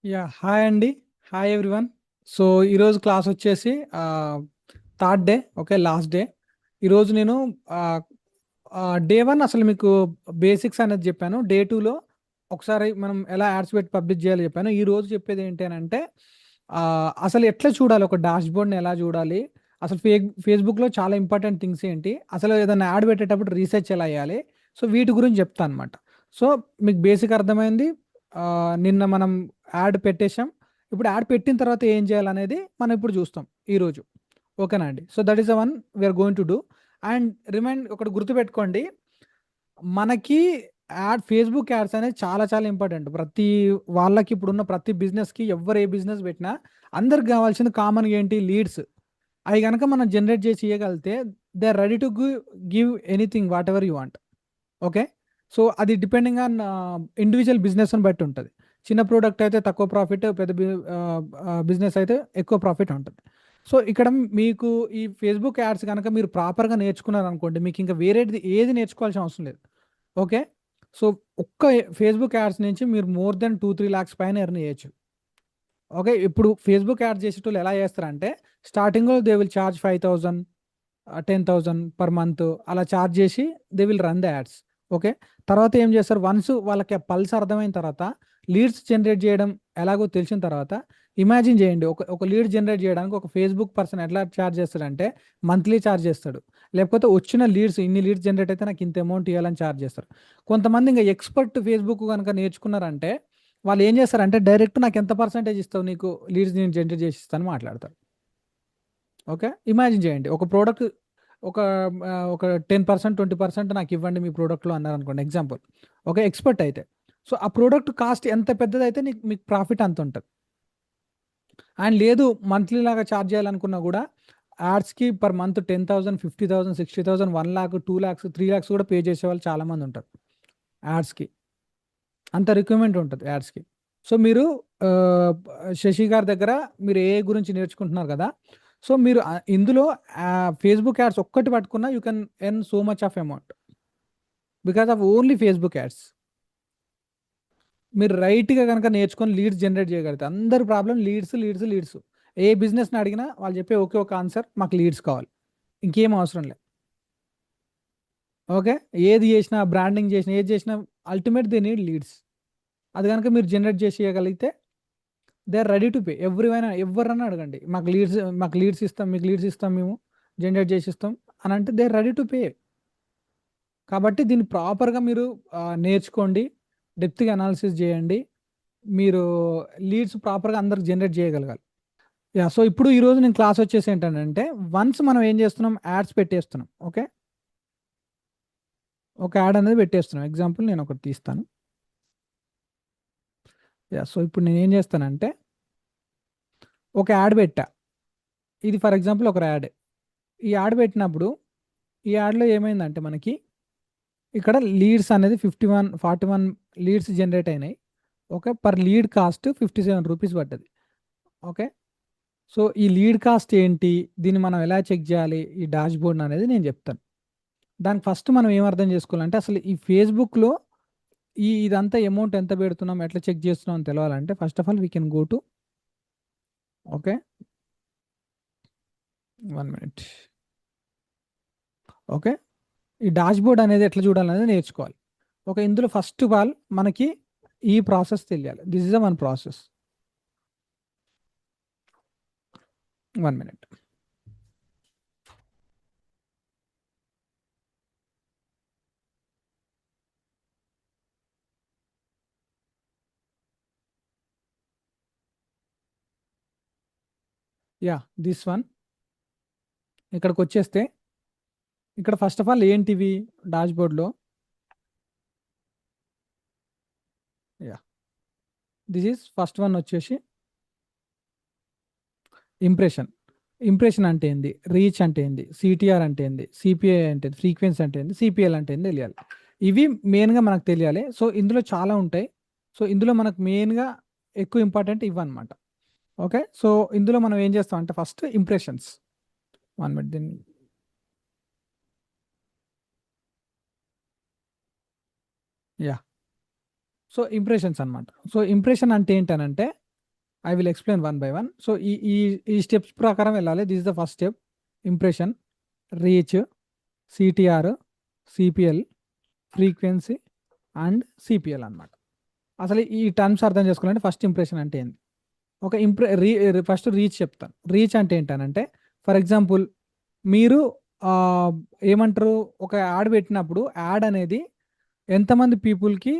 Hi అండి. Hi everyone. So ఈరోజు class వచ్చేసి third day, okay, last day. ఈరోజు నేను డే వన్ అసలు మీకు బేసిక్స్ అనేది చెప్పాను. డే టూలో ఒకసారి మనం ఎలా యాడ్స్ పెట్టి పబ్లిష్ చేయాలో చెప్పాను. ఈ రోజు చెప్పేది ఏంటి అని అంటే అసలు ఎట్లా చూడాలి, ఒక డాష్ బోర్డ్ని ఎలా చూడాలి, అసలు ఫేస్బుక్లో చాలా ఇంపార్టెంట్ థింగ్స్ ఏంటి, అసలు ఏదైనా యాడ్ పెట్టేటప్పుడు రీసెర్చ్ ఎలా చేయాలి, సో వీటి గురించి చెప్తాను అనమాట. సో మీకు బేసిక్ అర్థమైంది. నిన్న మనం యాడ్ పెట్టేశాం. ఇప్పుడు యాడ్ పెట్టిన తర్వాత ఏం చేయాలనేది మనం ఇప్పుడు చూస్తాం ఈరోజు. ఓకేనా అండి? So that is the one we're going to do. And remind ఒకటి గుర్తుపెట్టుకోండి, మనకి ఫేస్బుక్ యాడ్స్ అనేది చాలా చాలా ఇంపార్టెంట్. ప్రతి వాళ్ళకి ఇప్పుడున్న ప్రతి బిజినెస్కి, ఎవరు ఏ బిజినెస్ పెట్టినా అందరికి కావాల్సింది కామన్గా ఏంటి, లీడ్స్. అవి కనుక మనం జనరేట్ చేసి ఇవ్వగలిగితే they are ready to give anything whatever you want. Okay. So అది డిపెండింగ్ ఆన్ ఇండివిజువల్ బిజినెస్ని బట్టి ఉంటుంది. చిన్న ప్రోడక్ట్ అయితే తక్కువ ప్రాఫిట్, పెద్ద బిజినెస్ అయితే ఎక్కువ ప్రాఫిట్ ఉంటుంది. సో ఇక్కడ మీకు ఈ ఫేస్బుక్ యాడ్స్ కనుక మీరు ప్రాపర్గా నేర్చుకున్నారు అనుకోండి, మీకు ఇంకా వేరేది ఏది నేర్చుకోవాల్సిన అవసరం లేదు. ఓకే. సో ఒక్క ఫేస్బుక్ యాడ్స్ నుంచి మీరు మోర్ దెన్ 2-3 lakhs పైన ఎర్న్ చేయొచ్చు. ఓకే. ఇప్పుడు ఫేస్బుక్ యాడ్ చేసేటోళ్ళు ఎలా చేస్తారంటే, స్టార్టింగ్లో they will charge 5,000, 10,000 per month అలా ఛార్జ్ చేసి they will run the ads. Okay. తర్వాత ఏం చేస్తారు, వన్స్ వాళ్ళకి ఆ పల్స్ అర్థమైన తర్వాత, లీడ్స్ జనరేట్ చేయడం ఎలాగో తెలిసిన తర్వాత, ఇమాజిన్ చేయండి, ఒక ఒక లీడ్ జనరేట్ చేయడానికి ఒక ఫేస్బుక్ పర్సన్ ఎట్లా ఛార్జ్ చేస్తాడంటే మంత్లీ ఛార్జ్ చేస్తాడు. లేకపోతే వచ్చిన లీడ్స్, ఇన్ని లీడ్స్ జనరేట్ అయితే నాకు ఇంత అమౌంట్ ఇవ్వాలని ఛార్జ్ చేస్తారు. కొంతమంది ఇంకా ఎక్స్పర్ట్ ఫేస్బుక్ కనుక నేర్చుకున్నారంటే వాళ్ళు ఏం చేస్తారంటే డైరెక్ట్ నాకు ఎంత పర్సెంటేజ్ ఇస్తావు, నీకు లీడ్స్ నేను జనరేట్ చేసి ఇస్తాను మాట్లాడతారు. ఓకే. ఇమాజిన్ చేయండి, ఒక ప్రోడక్ట్ ఒక ఒక 10%, 20% నాకు ఇవ్వండి మీ ప్రోడక్ట్లో అన్నారు అనుకోండి, ఎగ్జాంపుల్. ఓకే. ఎక్స్పర్ట్ అయితే, సో ఆ ప్రోడక్ట్ కాస్ట్ ఎంత పెద్దదైతే మీకు ప్రాఫిట్ అంత ఉంటుంది. అండ్ లేదు, మంత్లీ లాగా ఛార్జ్ చేయాలనుకున్నా కూడా యాడ్స్కి per month 10,000, 50,000, 60,000, 1 lakh, 2 lakhs, 3 lakhs కూడా పే చేసే వాళ్ళు చాలామంది ఉంటారు యాడ్స్కి. అంత రిక్వైర్మెంట్ ఉంటుంది యాడ్స్కి. సో మీరు ఆ, శశి గారి దగ్గర మీరు ఏ గురించి నేర్చుకుంటున్నారు కదా, సో మీరు ఇందులో ఫేస్బుక్ యాడ్స్ ఒక్కటి పట్టుకున్నా you can earn so much of amount because of only Facebook ads. మీరు రైట్గా కనుక నేర్చుకొని లీడ్స్ జనరేట్ చేయగలిగితే, అందరి ప్రాబ్లం లీడ్స్ లీడ్స్ లీడ్స్. ఏ బిజినెస్ని అడిగినా వాళ్ళు చెప్పే ఒకే ఒక ఆన్సర్, మాకు లీడ్స్ కావాలి, ఇంకేం అవసరం లేదు. ఓకే. ఏది చేసినా, బ్రాండింగ్ చేసినా, ఏది చేసినా, అల్టిమేట్ దే నీడ్ లీడ్స్. అది కనుక మీరు జనరేట్ చేసి ఇవ్వగలిగితే they are ready to pay. ఎవరైనా అడగండి, మాకు లీడ్స్ ఇస్తాం, మీకు లీడ్స్ ఇస్తాం, మేము జనరేట్ చేసి ఇస్తాం అని అంటే they are ready to pay. కాబట్టి దీన్ని ప్రాపర్గా మీరు నేర్చుకోండి, డెప్త్గా అనాలిసిస్ చేయండి, మీరు లీడ్స్ ప్రాపర్గా అందరికి జనరేట్ చేయగలగాలి. సో ఇప్పుడు ఈరోజు నేను క్లాస్ వచ్చేసి ఏంటంటే, వన్స్ మనం ఏం చేస్తున్నాం, యాడ్స్ పెట్టేస్తున్నాం. ఓకే. ఒక యాడ్ అనేది పెట్టేస్తున్నాం. ఎగ్జాంపుల్ నేను ఒకటి తీస్తాను. సో ఇప్పుడు నేను ఏం చేస్తానంటే ఒక యాడ్ పెట్టా. ఇది ఫర్ ఎగ్జాంపుల్ ఒక యాడ్. ఈ యాడ్ పెట్టినప్పుడు ఈ యాడ్లో ఏమైందంటే మనకి ఇక్కడ లీడ్స్ అనేది 41 లీడ్స్ జనరేట్ అయినాయి. Okay. Per lead cost 57 rupees పడ్డది. ఓకే. సో ఈ లీడ్ కాస్ట్ ఏంటి, దీన్ని మనం ఎలా చెక్ చేయాలి, ఈ డాష్ బోర్డ్ అనేది నేను చెప్తాను. దానికి ఫస్ట్ మనం ఏం అర్థం చేసుకోవాలంటే, అసలు ఈ ఫేస్బుక్లో ఇదంతా అమౌంట్ ఎంత పెడుతున్నాం, ఎట్లా చెక్ చేస్తున్నాం అని తెలవాలంటే, first of all we can go to, okay, 1 minute. Okay. ఈ డాష్ బోర్డ్ అనేది ఎట్లా చూడాలనేది నేర్చుకోవాలి. ఓకే. ఇందులో ఫస్ట్ ఆఫ్ ఆల్ మనకి ఈ ప్రాసెస్ తెలియాలి. This is a one process. 1 minute. This one. ఇక్కడికి వచ్చేస్తే ఇక్కడ ఫస్ట్ ఆఫ్ ఆల్ ఏంటివి డాష్ బోర్డ్లో, దిస్ ఈజ్ ఫస్ట్ వన్ వచ్చేసి ఇంప్రెషన్. ఇంప్రెషన్ అంటే ఏంది, రీచ్ అంటే ఏంది, సిటిఆర్ అంటే ఏంది, సిపిఐ అంటే ఫ్రీక్వెన్సీ అంటే ఏంది, సిపిఎల్ అంటే ఏంది తెలియాలి. ఇవి మెయిన్గా మనకు తెలియాలి. సో ఇందులో చాలా ఉంటాయి. సో ఇందులో మనకు మెయిన్గా ఎక్కువ ఇంపార్టెంట్ ఇవన్నమాట. ఓకే. సో ఇందులో మనం ఏం చేస్తాం అంటే ఫస్ట్ ఇంప్రెషన్స్. 1 minute దీన్ని. యా సో ఇంప్రెషన్స్ అనమాట. సో ఇంప్రెషన్ అంటే ఏంటనంటే I will explain one by one. So ఈ ఈ ఈ స్టెప్స్ ప్రకారం వెళ్ళాలి. This is the first step: impression, reach, CTR, CPL, frequency and CPL అన్నమాట. అసలు ఈ టర్మ్స్ అర్థం చేసుకోవాలంటే ఫస్ట్ ఇంప్రెషన్ అంటే ఏంది? ఒక ఫస్ట్ రీచ్ చెప్తాను. రీచ్ అంటే ఏంటనంటే, ఫర్ ఎగ్జాంపుల్ మీరు ఏమంటారు, ఒక యాడ్ పెట్టినప్పుడు యాడ్ అనేది ఎంతమంది పీపుల్కి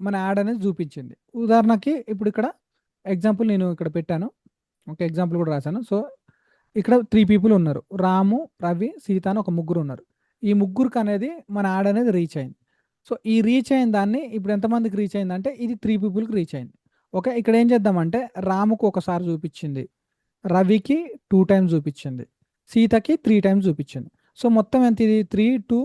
మన యాడ్ అనేది చూపించింది. ఉదాహరణకి ఇప్పుడు ఇక్కడ ఎగ్జాంపుల్ నేను ఇక్కడ పెట్టాను, ఒక ఎగ్జాంపుల్ కూడా రాశాను. సో ఇక్కడ 3 పీపుల్ ఉన్నారు, రాము, రవి, సీత అని ఒక ముగ్గురు ఉన్నారు. ఈ ముగ్గురికి అనేది మన యాడ్ అనేది రీచ్ అయింది. సో ఈ రీచ్ అయిన దాన్ని ఇప్పుడు ఎంతమందికి రీచ్ అయిందంటే ఇది 3 పీపుల్కి రీచ్ అయింది. ఓకే, ఇక్కడ ఏం చేద్దామంటే రాముకు ఒకసారి చూపించింది, రవికి 2 టైమ్స్ చూపించింది, సీతకి 3 టైమ్స్ చూపించింది. సో మొత్తం ఎంత ఇది? 3, 2,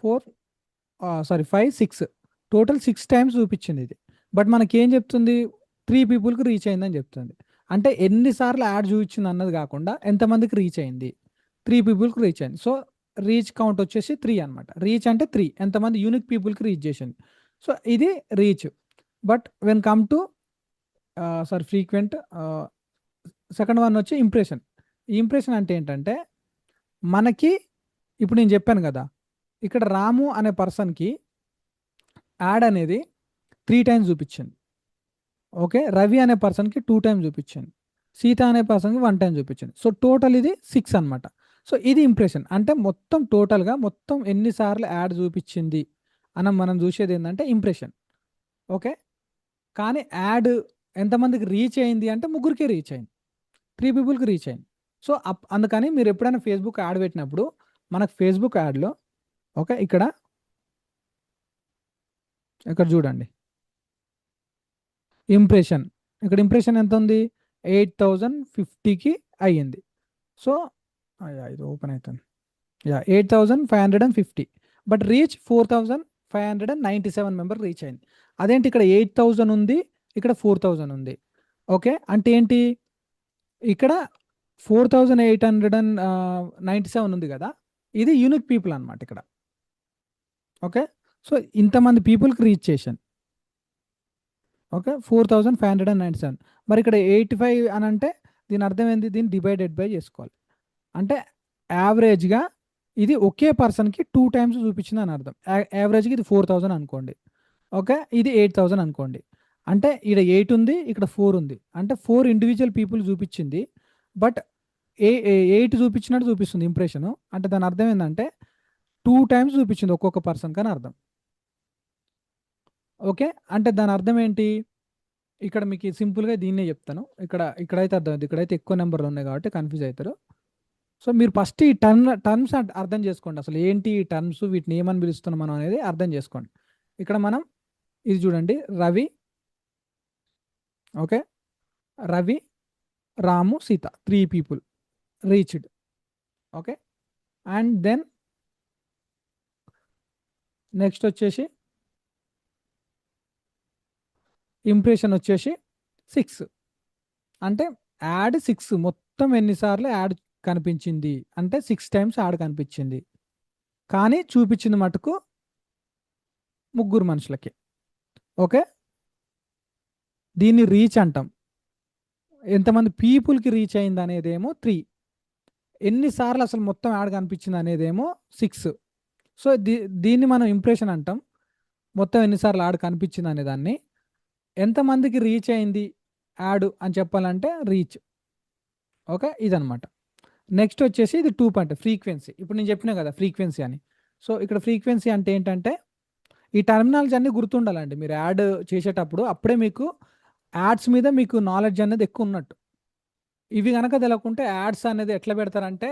4, 5, 6, టోటల్ 6 టైమ్స్ చూపించింది ఇది. బట్ మనకి ఏం చెప్తుంది? 3 పీపుల్కి రీచ్ అయిందని చెప్తుంది. అంటే ఎన్నిసార్లు యాడ్ చూపించింది అన్నది కాకుండా ఎంతమందికి రీచ్ అయింది, 3 పీపుల్కి రీచ్ అయింది. సో రీచ్ కౌంట్ వచ్చేసి 3 అనమాట. రీచ్ అంటే 3, ఎంతమంది యూనిక్ పీపుల్కి రీచ్ చేసింది. సో ఇది reach. But when come to frequent, second one వచ్చి ఇంప్రెషన్. ఈ ఇంప్రెషన్ అంటే ఏంటంటే, మనకి ఇప్పుడు నేను చెప్పాను కదా, ఇక్కడ రాము అనే పర్సన్కి యాడ్ అనేది 3 టైమ్స్ చూపించింది. ఓకే, రవి అనే పర్సన్కి 2 టైమ్స్ చూపించింది, సీత అనే పర్సన్కి 1 టైం చూపించింది. సో టోటల్ ఇది 6 అనమాట. సో ఇది ఇంప్రెషన్ అంటే మొత్తం టోటల్గా మొత్తం ఎన్నిసార్లు యాడ్ చూపించింది అని మనం చూసేది ఏంటంటే ఇంప్రెషన్. ఓకే, కానీ యాడ్ ఎంతమందికి రీచ్ అయింది అంటే ముగ్గురికి రీచ్ అయింది, 3 పీపుల్కి రీచ్ అయింది. సో అందుకని మీరు ఎప్పుడైనా ఫేస్బుక్ యాడ్ పెట్టినప్పుడు మనకు ఫేస్బుక్ యాడ్లో ఓకే ఇక్కడ చూడండి ఇంప్రెషన్. ఇక్కడ ఇంప్రెషన్ ఎంత ఉంది? 8050కి అయ్యింది. సో ఇది ఓపెన్ అవుతుంది, 8550. బట్ రీచ్ 4597 మెంబర్ రీచ్ అయింది. అదేంటి ఇక్కడ 8000 ఉంది, ఇక్కడ 4000 ఉంది. ఓకే, అంటే ఏంటి? ఇక్కడ 4897 ఉంది కదా, ఇది యూనిక్ పీపుల్ అనమాట ఇక్కడ. ఓకే, సో ఇంతమంది పీపుల్కి రీచ్ చేశాను. ఓకే, 4597. మరి ఇక్కడ 85 అని అంటే దీని అర్థం ఏంది? దీన్ని డివైడెడ్ బై చేసుకోవాలి. అంటే యావరేజ్గా ఇది ఒకే పర్సన్కి 2 టైమ్స్ చూపించింది అని అర్థం. యావరేజ్గా ఇది 4000 అనుకోండి. ఓకే, ఇది 8000 అనుకోండి. అంటే ఇక్కడ 8 ఉంది, ఇక్కడ 4 ఉంది, అంటే 4 ఇండివిజువల్ పీపుల్ చూపించింది. బట్ 8 చూపించినట్టు చూపిస్తుంది ఇంప్రెషను. అంటే దాని అర్థం ఏంటంటే 2 టైమ్స్ చూపించింది ఒక్కొక్క పర్సన్ కానీ అర్థం. ఓకే, అంటే దాని అర్థం ఏంటి? ఇక్కడ మీకు సింపుల్గా దీన్నే చెప్తాను. ఇక్కడైతే అర్థమైంది, ఇక్కడైతే ఎక్కువ నెంబర్లు ఉన్నాయి కాబట్టి కన్ఫ్యూజ్ అవుతారు. సో మీరు ఫస్ట్ ఈ టర్మ్స్ అర్థం చేసుకోండి. అసలు ఏంటి ఈ టర్మ్స్, వీటిని ఏమని పిలుస్తున్నాం మనం అనేది అర్థం చేసుకోండి. ఇక్కడ మనం ఇది చూడండి, Ravi, okay, Ravi, Ramu, Sita 3 people reached. Okay, and then next వచ్చేసి ఇంప్రెషన్ వచ్చేసి 6. అంటే యాడ్ 6 మొత్తం ఎన్నిసార్లు యాడ్ కనిపించింది అంటే 6 టైమ్స్ యాడ్ కనిపించింది, కానీ చూపించింది మటుకు ముగ్గురు మనుషులకి. ఓకే, దీన్ని రీచ్ అంటాం. ఎంతమంది పీపుల్కి రీచ్ అయింది అనేదేమో 3, ఎన్నిసార్లు అసలు మొత్తం యాడ్ కనిపించింది అనేదేమో 6. సో దీన్ని మనం ఇంప్రెషన్ అంటాం, మొత్తం ఎన్నిసార్లు యాడ్ కనిపించింది అనేదాన్ని. ఎంతమందికి రీచ్ అయింది యాడ్ అని చెప్పాలంటే రీచ్. ఓకే, ఇదనమాట. నెక్స్ట్ వచ్చేసి ఇది 2 పాయింట్ ఫ్రీక్వెన్సీ. ఇప్పుడు నేను చెప్పినా కదా ఫ్రీక్వెన్సీ అని. సో ఇక్కడ ఫ్రీక్వెన్సీ అంటే ఏంటంటే ఈ టర్మినాలజీ అన్నీ గుర్తుండాలండి మీరు యాడ్ చేసేటప్పుడు. అప్పుడే మీకు యాడ్స్ మీద మీకు నాలెడ్జ్ అనేది ఎక్కువ ఉన్నట్టు. ఇవి కనుక తెలియకుంటే యాడ్స్ అనేది ఎట్లా పెడతారంటే,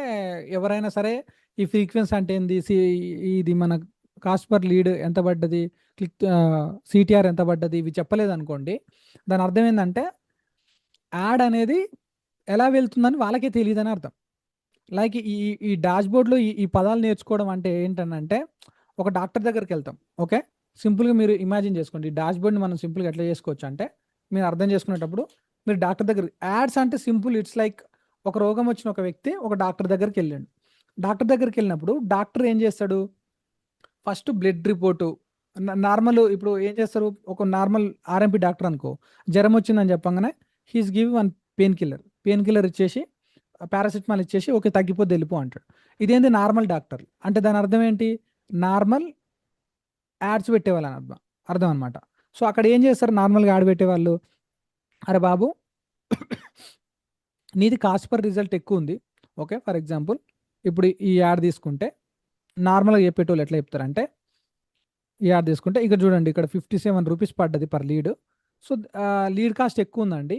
ఎవరైనా సరే ఈ ఫ్రీక్వెన్సీ అంటే ఏంది, ఇది మన కాస్ట్ పర్ లీడ్ ఎంత పడ్డది, క్లిక్ సిటిఆర్ ఎంత పడ్డది, ఇవి చెప్పలేదు అనుకోండి, దాని అర్థం ఏంటంటే యాడ్ అనేది ఎలా వెళ్తుందని వాళ్ళకే తెలియదని అర్థం. లైక్ ఈ డాష్ బోర్డ్లో ఈ పదాలు నేర్చుకోవడం అంటే ఏంటంటే, ఒక డాక్టర్ దగ్గరికి వెళ్తాం. ఓకే, సింపుల్గా మీరు ఇమాజిన్ చేసుకోండి, ఈ డాష్ బోర్డ్ని మనం సింపుల్గా ఎట్లా చేసుకోవచ్చు అంటే, మీరు అర్థం చేసుకునేటప్పుడు మీరు డాక్టర్ దగ్గర, యాడ్స్ అంటే సింపుల్, ఇట్స్ లైక్ ఒక రోగం వచ్చిన ఒక వ్యక్తి ఒక డాక్టర్ దగ్గరికి వెళ్ళాడు. డాక్టర్ దగ్గరికి వెళ్ళినప్పుడు డాక్టర్ ఏం చేస్తాడు? ఫస్ట్ బ్లడ్ రిపోర్టు నార్మల్, ఇప్పుడు ఏం చేస్తారు, ఒక నార్మల్ ఆర్ఎంపీ డాక్టర్ అనుకో, జ్వరం వచ్చిందని చెప్పంగానే he's give one pain killer ఇచ్చేసి పారాసిటమాల్ ఇచ్చేసి ఓకే తగ్గిపోద్ది వెళ్ళిపో అంటాడు. ఇదేంది నార్మల్ డాక్టర్ అంటే దాని అర్థం ఏంటి, నార్మల్ యాడ్స్ పెట్టేవాళ్ళు అని అర్థం అర్థం అనమాట. సో అక్కడ ఏం చేస్తారు నార్మల్గా యాడ్ పెట్టేవాళ్ళు, అరే బాబు నీది కాస్ట్ పర్ రిజల్ట్ ఎక్కువ ఉంది, ఓకే ఫర్ ఎగ్జాంపుల్ ఇప్పుడు ఈ యాడ్ తీసుకుంటే నార్మల్గా చెప్పేటోళ్ళు ఎట్లా చెప్తారంటే, ఈ యాడ్ తీసుకుంటే ఇక్కడ చూడండి ఇక్కడ 57 రూపీస్ పడ్డది per lead. So lead cost ఎక్కువ ఉందండి,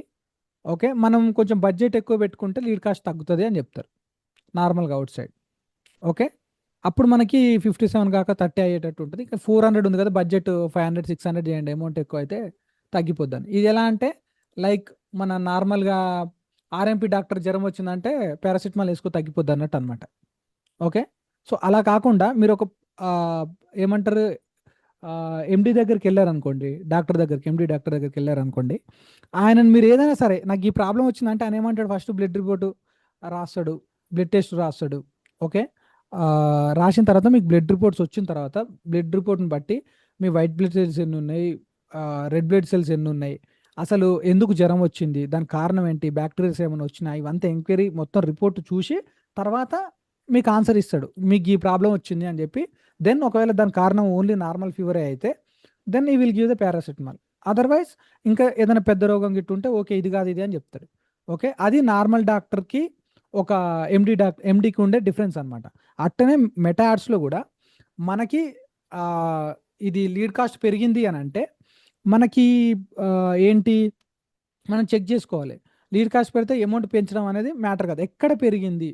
ఓకే మనం కొంచెం బడ్జెట్ ఎక్కువ పెట్టుకుంటే లీడ్ కాస్ట్ తగ్గుతుంది అని చెప్తారు నార్మల్గా అవుట్ సైడ్. ఓకే అప్పుడు మనకి 57 కాక 30 అయ్యేటట్టు ఉంటుంది. ఇక 400 ఉంది కదా బడ్జెట్, 500 600 చేయండి అమౌంట్ ఎక్కువ అయితే తగ్గిపోద్దని. ఇది ఎలా అంటే లైక్ మన నార్మల్గా ఆర్ఎంపీ డాక్టర్ జ్వరం వచ్చిందంటే పారాసిటమాల్ వేసుకో తగ్గిపోద్ది అన్నట్టు అనమాట. ఓకే సో అలా కాకుండా మీరు ఒక ఏమంటారు ఎండి దగ్గరికి వెళ్ళారనుకోండి, డాక్టర్ దగ్గరికి, ఎండి డాక్టర్ దగ్గరికి వెళ్ళారనుకోండి, ఆయనను మీరు ఏదైనా సరే నాకు ఈ ప్రాబ్లం వచ్చిందంటే ఆయన ఏమంటాడు, ఫస్ట్ బ్లడ్ రిపోర్టు రాస్తాడు, బ్లడ్ టెస్ట్ రాస్తాడు. ఓకే రాసిన తర్వాత మీకు బ్లడ్ రిపోర్ట్స్ వచ్చిన తర్వాత బ్లడ్ రిపోర్ట్ని బట్టి మీ వైట్ బ్లడ్ సెల్స్ ఎన్ని ఉన్నాయి, రెడ్ బ్లడ్ సెల్స్ ఎన్ని ఉన్నాయి, అసలు ఎందుకు జ్వరం వచ్చింది, దానికి కారణం ఏంటి, బ్యాక్టీరియాస్ ఏమైనా వచ్చినాయి, ఇవంతా ఎంక్వైరీ మొత్తం రిపోర్ట్ చూసి తర్వాత మీకు ఆన్సర్ ఇస్తాడు, మీకు ఈ ప్రాబ్లం వచ్చింది అని చెప్పి. దెన్ ఒకవేళ దాని కారణం ఓన్లీ నార్మల్ ఫీవరే అయితే దెన్ ఈ will give the paracetamol. Otherwise ఇంకా ఏదైనా పెద్ద రోగం గిట్టుంటే ఓకే ఇది కాదు ఇది అని చెప్తాడు. ఓకే అది నార్మల్ డాక్టర్కి ఒక ఎండికి ఉండే డిఫరెన్స్ అనమాట. అట్టనే మెటా యాడ్స్లో కూడా మనకి ఇది లీడ్ కాస్ట్ పెరిగింది అని అంటే మనకి ఏంటి మనం చెక్ చేసుకోవాలి. లీడ్ కాస్ట్ పెడితే అమౌంట్ పెంచడం అనేది మ్యాటర్ కాదు, ఎక్కడ పెరిగింది,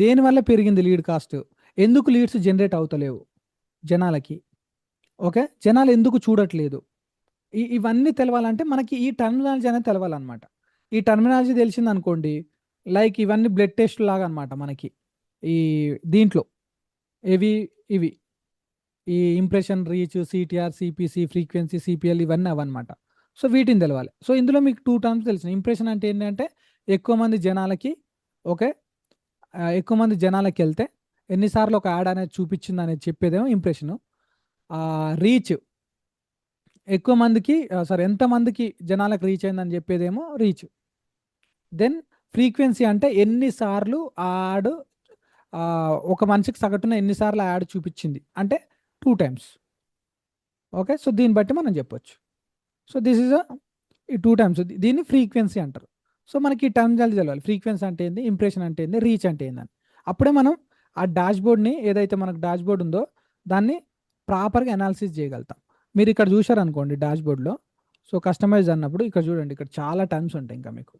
దేనివల్ల పెరిగింది లీడ్ కాస్ట్, ఎందుకు లీడ్స్ జనరేట్ అవుతలేవు జనాలకి, ఓకే జనాలు ఎందుకు చూడట్లేదు, ఇవన్నీ తెలవాలంటే మనకి ఈ టర్మినాలజీ అనేది తెలవాలన్నమాట. ఈ టర్మినాలజీ తెలిసింది అనుకోండి, లైక్ ఇవన్నీ బ్లడ్ టెస్ట్ లాగా అనమాట మనకి. ఈ దీంట్లో ఇవి ఈ impression, reach, CTR, CPC, frequency, CPL ఇవన్నీ అవన్నమాట. సో వీటిని తెలవాలి. సో ఇందులో మీకు 2 టర్మ్స్ తెలిసిన, ఇంప్రెషన్ అంటే ఏంటంటే ఎక్కువ మంది జనాలకి, ఓకే ఎక్కువ మంది జనాలకి వెళ్తే ఎన్నిసార్లు ఒక యాడ్ అనేది చూపించింది అనేది చెప్పేదేమో ఇంప్రెషను. రీచ్ ఎక్కువ మందికి ఎంతమందికి జనాలకు రీచ్ అయిందని చెప్పేదేమో రీచ్. దెన్ ఫ్రీక్వెన్సీ అంటే ఎన్నిసార్లు యాడ్ ఒక మనిషికి సగటున ఎన్నిసార్లు యాడ్ చూపించింది అంటే 2 టైమ్స్. ఓకే సో దీన్ని బట్టి మనం చెప్పొచ్చు. సో దిస్ ఈజ్ ఈ 2 టైమ్స్, దీన్ని ఫ్రీక్వెన్సీ అంటారు. సో మనకి ఈ టర్మినాలజీ తెలవాలి, ఫ్రీక్వెన్సీ అంటే ఏంది, ఇంప్రెషన్ అంటే ఏంది, రీచ్ అంటే ఏందని. అప్పుడే మనం ఆ డాష్బోర్డ్ని ఏదైతే మనకు డాష్బోర్డ్ ఉందో దాన్ని ప్రాపర్గా అనాలిసిస్ చేయగలుగుతాం. మీరు ఇక్కడ చూశారనుకోండి డాష్బోర్డ్లో, సో కస్టమైజ్ అన్నప్పుడు ఇక్కడ చూడండి, ఇక్కడ చాలా టర్మ్స్ ఉంటాయి ఇంకా మీకు.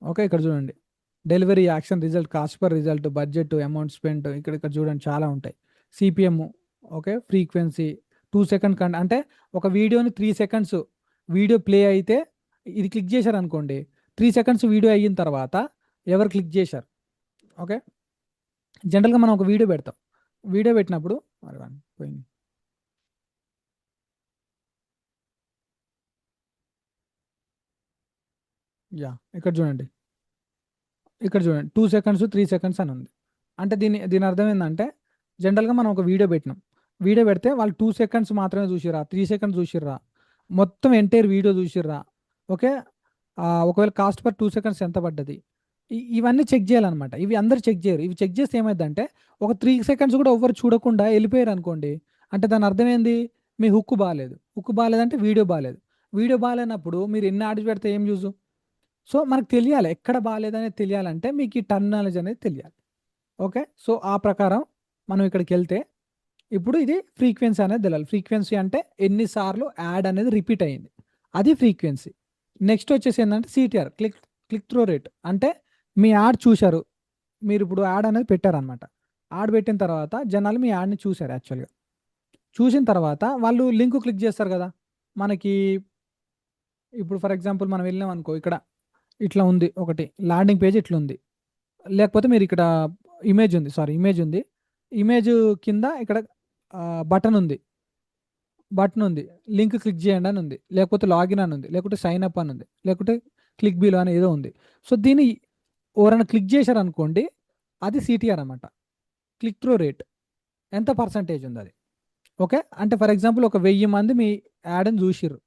ఓకే ఇక్కడ చూడండి delivery, action, result, cost per result, budget, amount spend, ఇక్కడ చూడండి చాలా ఉంటాయి. సిపిఎం, ఓకే ఫ్రీక్వెన్సీ, 2 సెకండ్ అంటే ఒక వీడియోని 3 సెకండ్స్ వీడియో ప్లే అయితే ఇది క్లిక్ చేశారు అనుకోండి, 3 సెకండ్స్ వీడియో అయిన తర్వాత ఎవరు క్లిక్ చేశారు. ఓకే జనరల్గా మనం ఒక వీడియో పెడతాం, వీడియో పెట్టినప్పుడు పోయింది, యా ఇక్కడ చూడండి 2 సెకండ్స్ 3 సెకండ్స్ అని ఉంది. అంటే దీని అర్థం ఏంటంటే జనరల్గా మనం ఒక వీడియో పెట్టినాం, వీడియో పెడితే వాళ్ళు 2 సెకండ్స్ మాత్రమే చూసిర్రా, 3 సెకండ్స్ చూసిర్రా, మొత్తం ఎంటైర్ వీడియో చూసిర్రా, ఓకే ఒకవేళ కాస్ట్ పర్ 2 సెకండ్స్ ఎంత పడ్డది, ఇవన్నీ చెక్ చేయాలన్నమాట. ఇవి అందరు చెక్ చేయరు. ఇవి చెక్ చేస్తే ఏమైందంటే ఒక 3 సెకండ్స్ కూడా ఎవరు చూడకుండా వెళ్ళిపోయారు అనుకోండి, అంటే దాని అర్థం ఏంది, మీ హుక్ బాగాలేదంటే వీడియో బాగాలేదు. వీడియో బాగాలేనప్పుడు మీరు ఎన్ని యాడ్స్ పెడితే ఏం యూజు. సో మనకు తెలియాలి ఎక్కడ బాగాలేదనేది తెలియాలంటే మీకు ఈ టర్మినాలజీ అనేది తెలియాలి. ఓకే సో ఆ ప్రకారం మనం ఇక్కడికి వెళ్తే ఇప్పుడు ఇది ఫ్రీక్వెన్సీ అనేది తెలియాలి. ఫ్రీక్వెన్సీ అంటే ఎన్నిసార్లు యాడ్ అనేది రిపీట్ అయ్యింది, అది ఫ్రీక్వెన్సీ. నెక్స్ట్ వచ్చేసి ఏంటంటే సిటిఆర్, క్లిక్ త్రూ రేట్. అంటే మీ యాడ్ చూశారు, మీరు ఇప్పుడు యాడ్ అనేది పెట్టారనమాట, యాడ్ పెట్టిన తర్వాత జనాలు మీ యాడ్ని చూశారు, యాక్చువల్గా చూసిన తర్వాత వాళ్ళు లింక్ క్లిక్ చేస్తారు కదా. మనకి ఇప్పుడు ఫర్ ఎగ్జాంపుల్ మనం వెళ్ళాం అనుకో, ఇక్కడ ఇట్లా ఉంది ఒకటి ల్యాండింగ్ పేజ్ ఇట్లా ఉంది, లేకపోతే మీరు ఇక్కడ ఇమేజ్ ఉంది, ఇమేజ్ కింద ఇక్కడ బటన్ ఉంది, లింక్ క్లిక్ చేయండి అని ఉంది, లేకపోతే లాగిన్ అని ఉంది, లేకపోతే సైన్ అప్ అని ఉంది, లేకపోతే క్లిక్ బిలో అని ఏదో ఉంది. సో దీన్ని ఎవరైనా క్లిక్ చేశారు అనుకోండి, అది సిటిఆర్ అనమాట, క్లిక్ త్రూ రేట్, ఎంత పర్సంటేజ్ ఉంది అది. ఓకే అంటే ఫర్ ఎగ్జాంపుల్ ఒక 1000 మంది మీ యాడ్ని చూసిర్రు,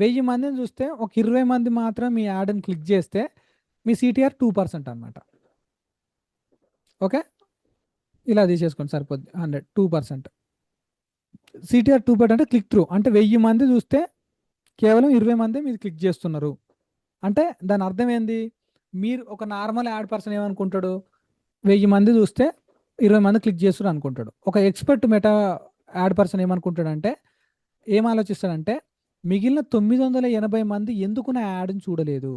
1000 మందిని చూస్తే ఒక 20 మంది మాత్రం మీ యాడ్ని క్లిక్ చేస్తే మీ సిటిఆర్ 2% అనమాట. ఓకే, ఇలా తీసేసుకోండి సరిపోద్ది. 2%. సిటిఆర్ 2% అంటే క్లిక్ త్రూ అంటే 1000 మంది చూస్తే కేవలం 20 మంది మీరు క్లిక్ చేస్తున్నారు అంటే దాని అర్థం ఏంది? మీరు ఒక నార్మల్ యాడ్ పర్సన్ ఏమనుకుంటాడు, 1000 మంది చూస్తే 20 మంది క్లిక్ చేస్తున్నారు అనుకుంటాడు. ఒక ఎక్స్పర్ట్ మెటా యాడ్ పర్సన్ ఏమనుకుంటాడంటే, ఏం ఆలోచిస్తాడంటే, మిగిలిన 980 మంది ఎందుకు నా యాడ్ని చూడలేదు,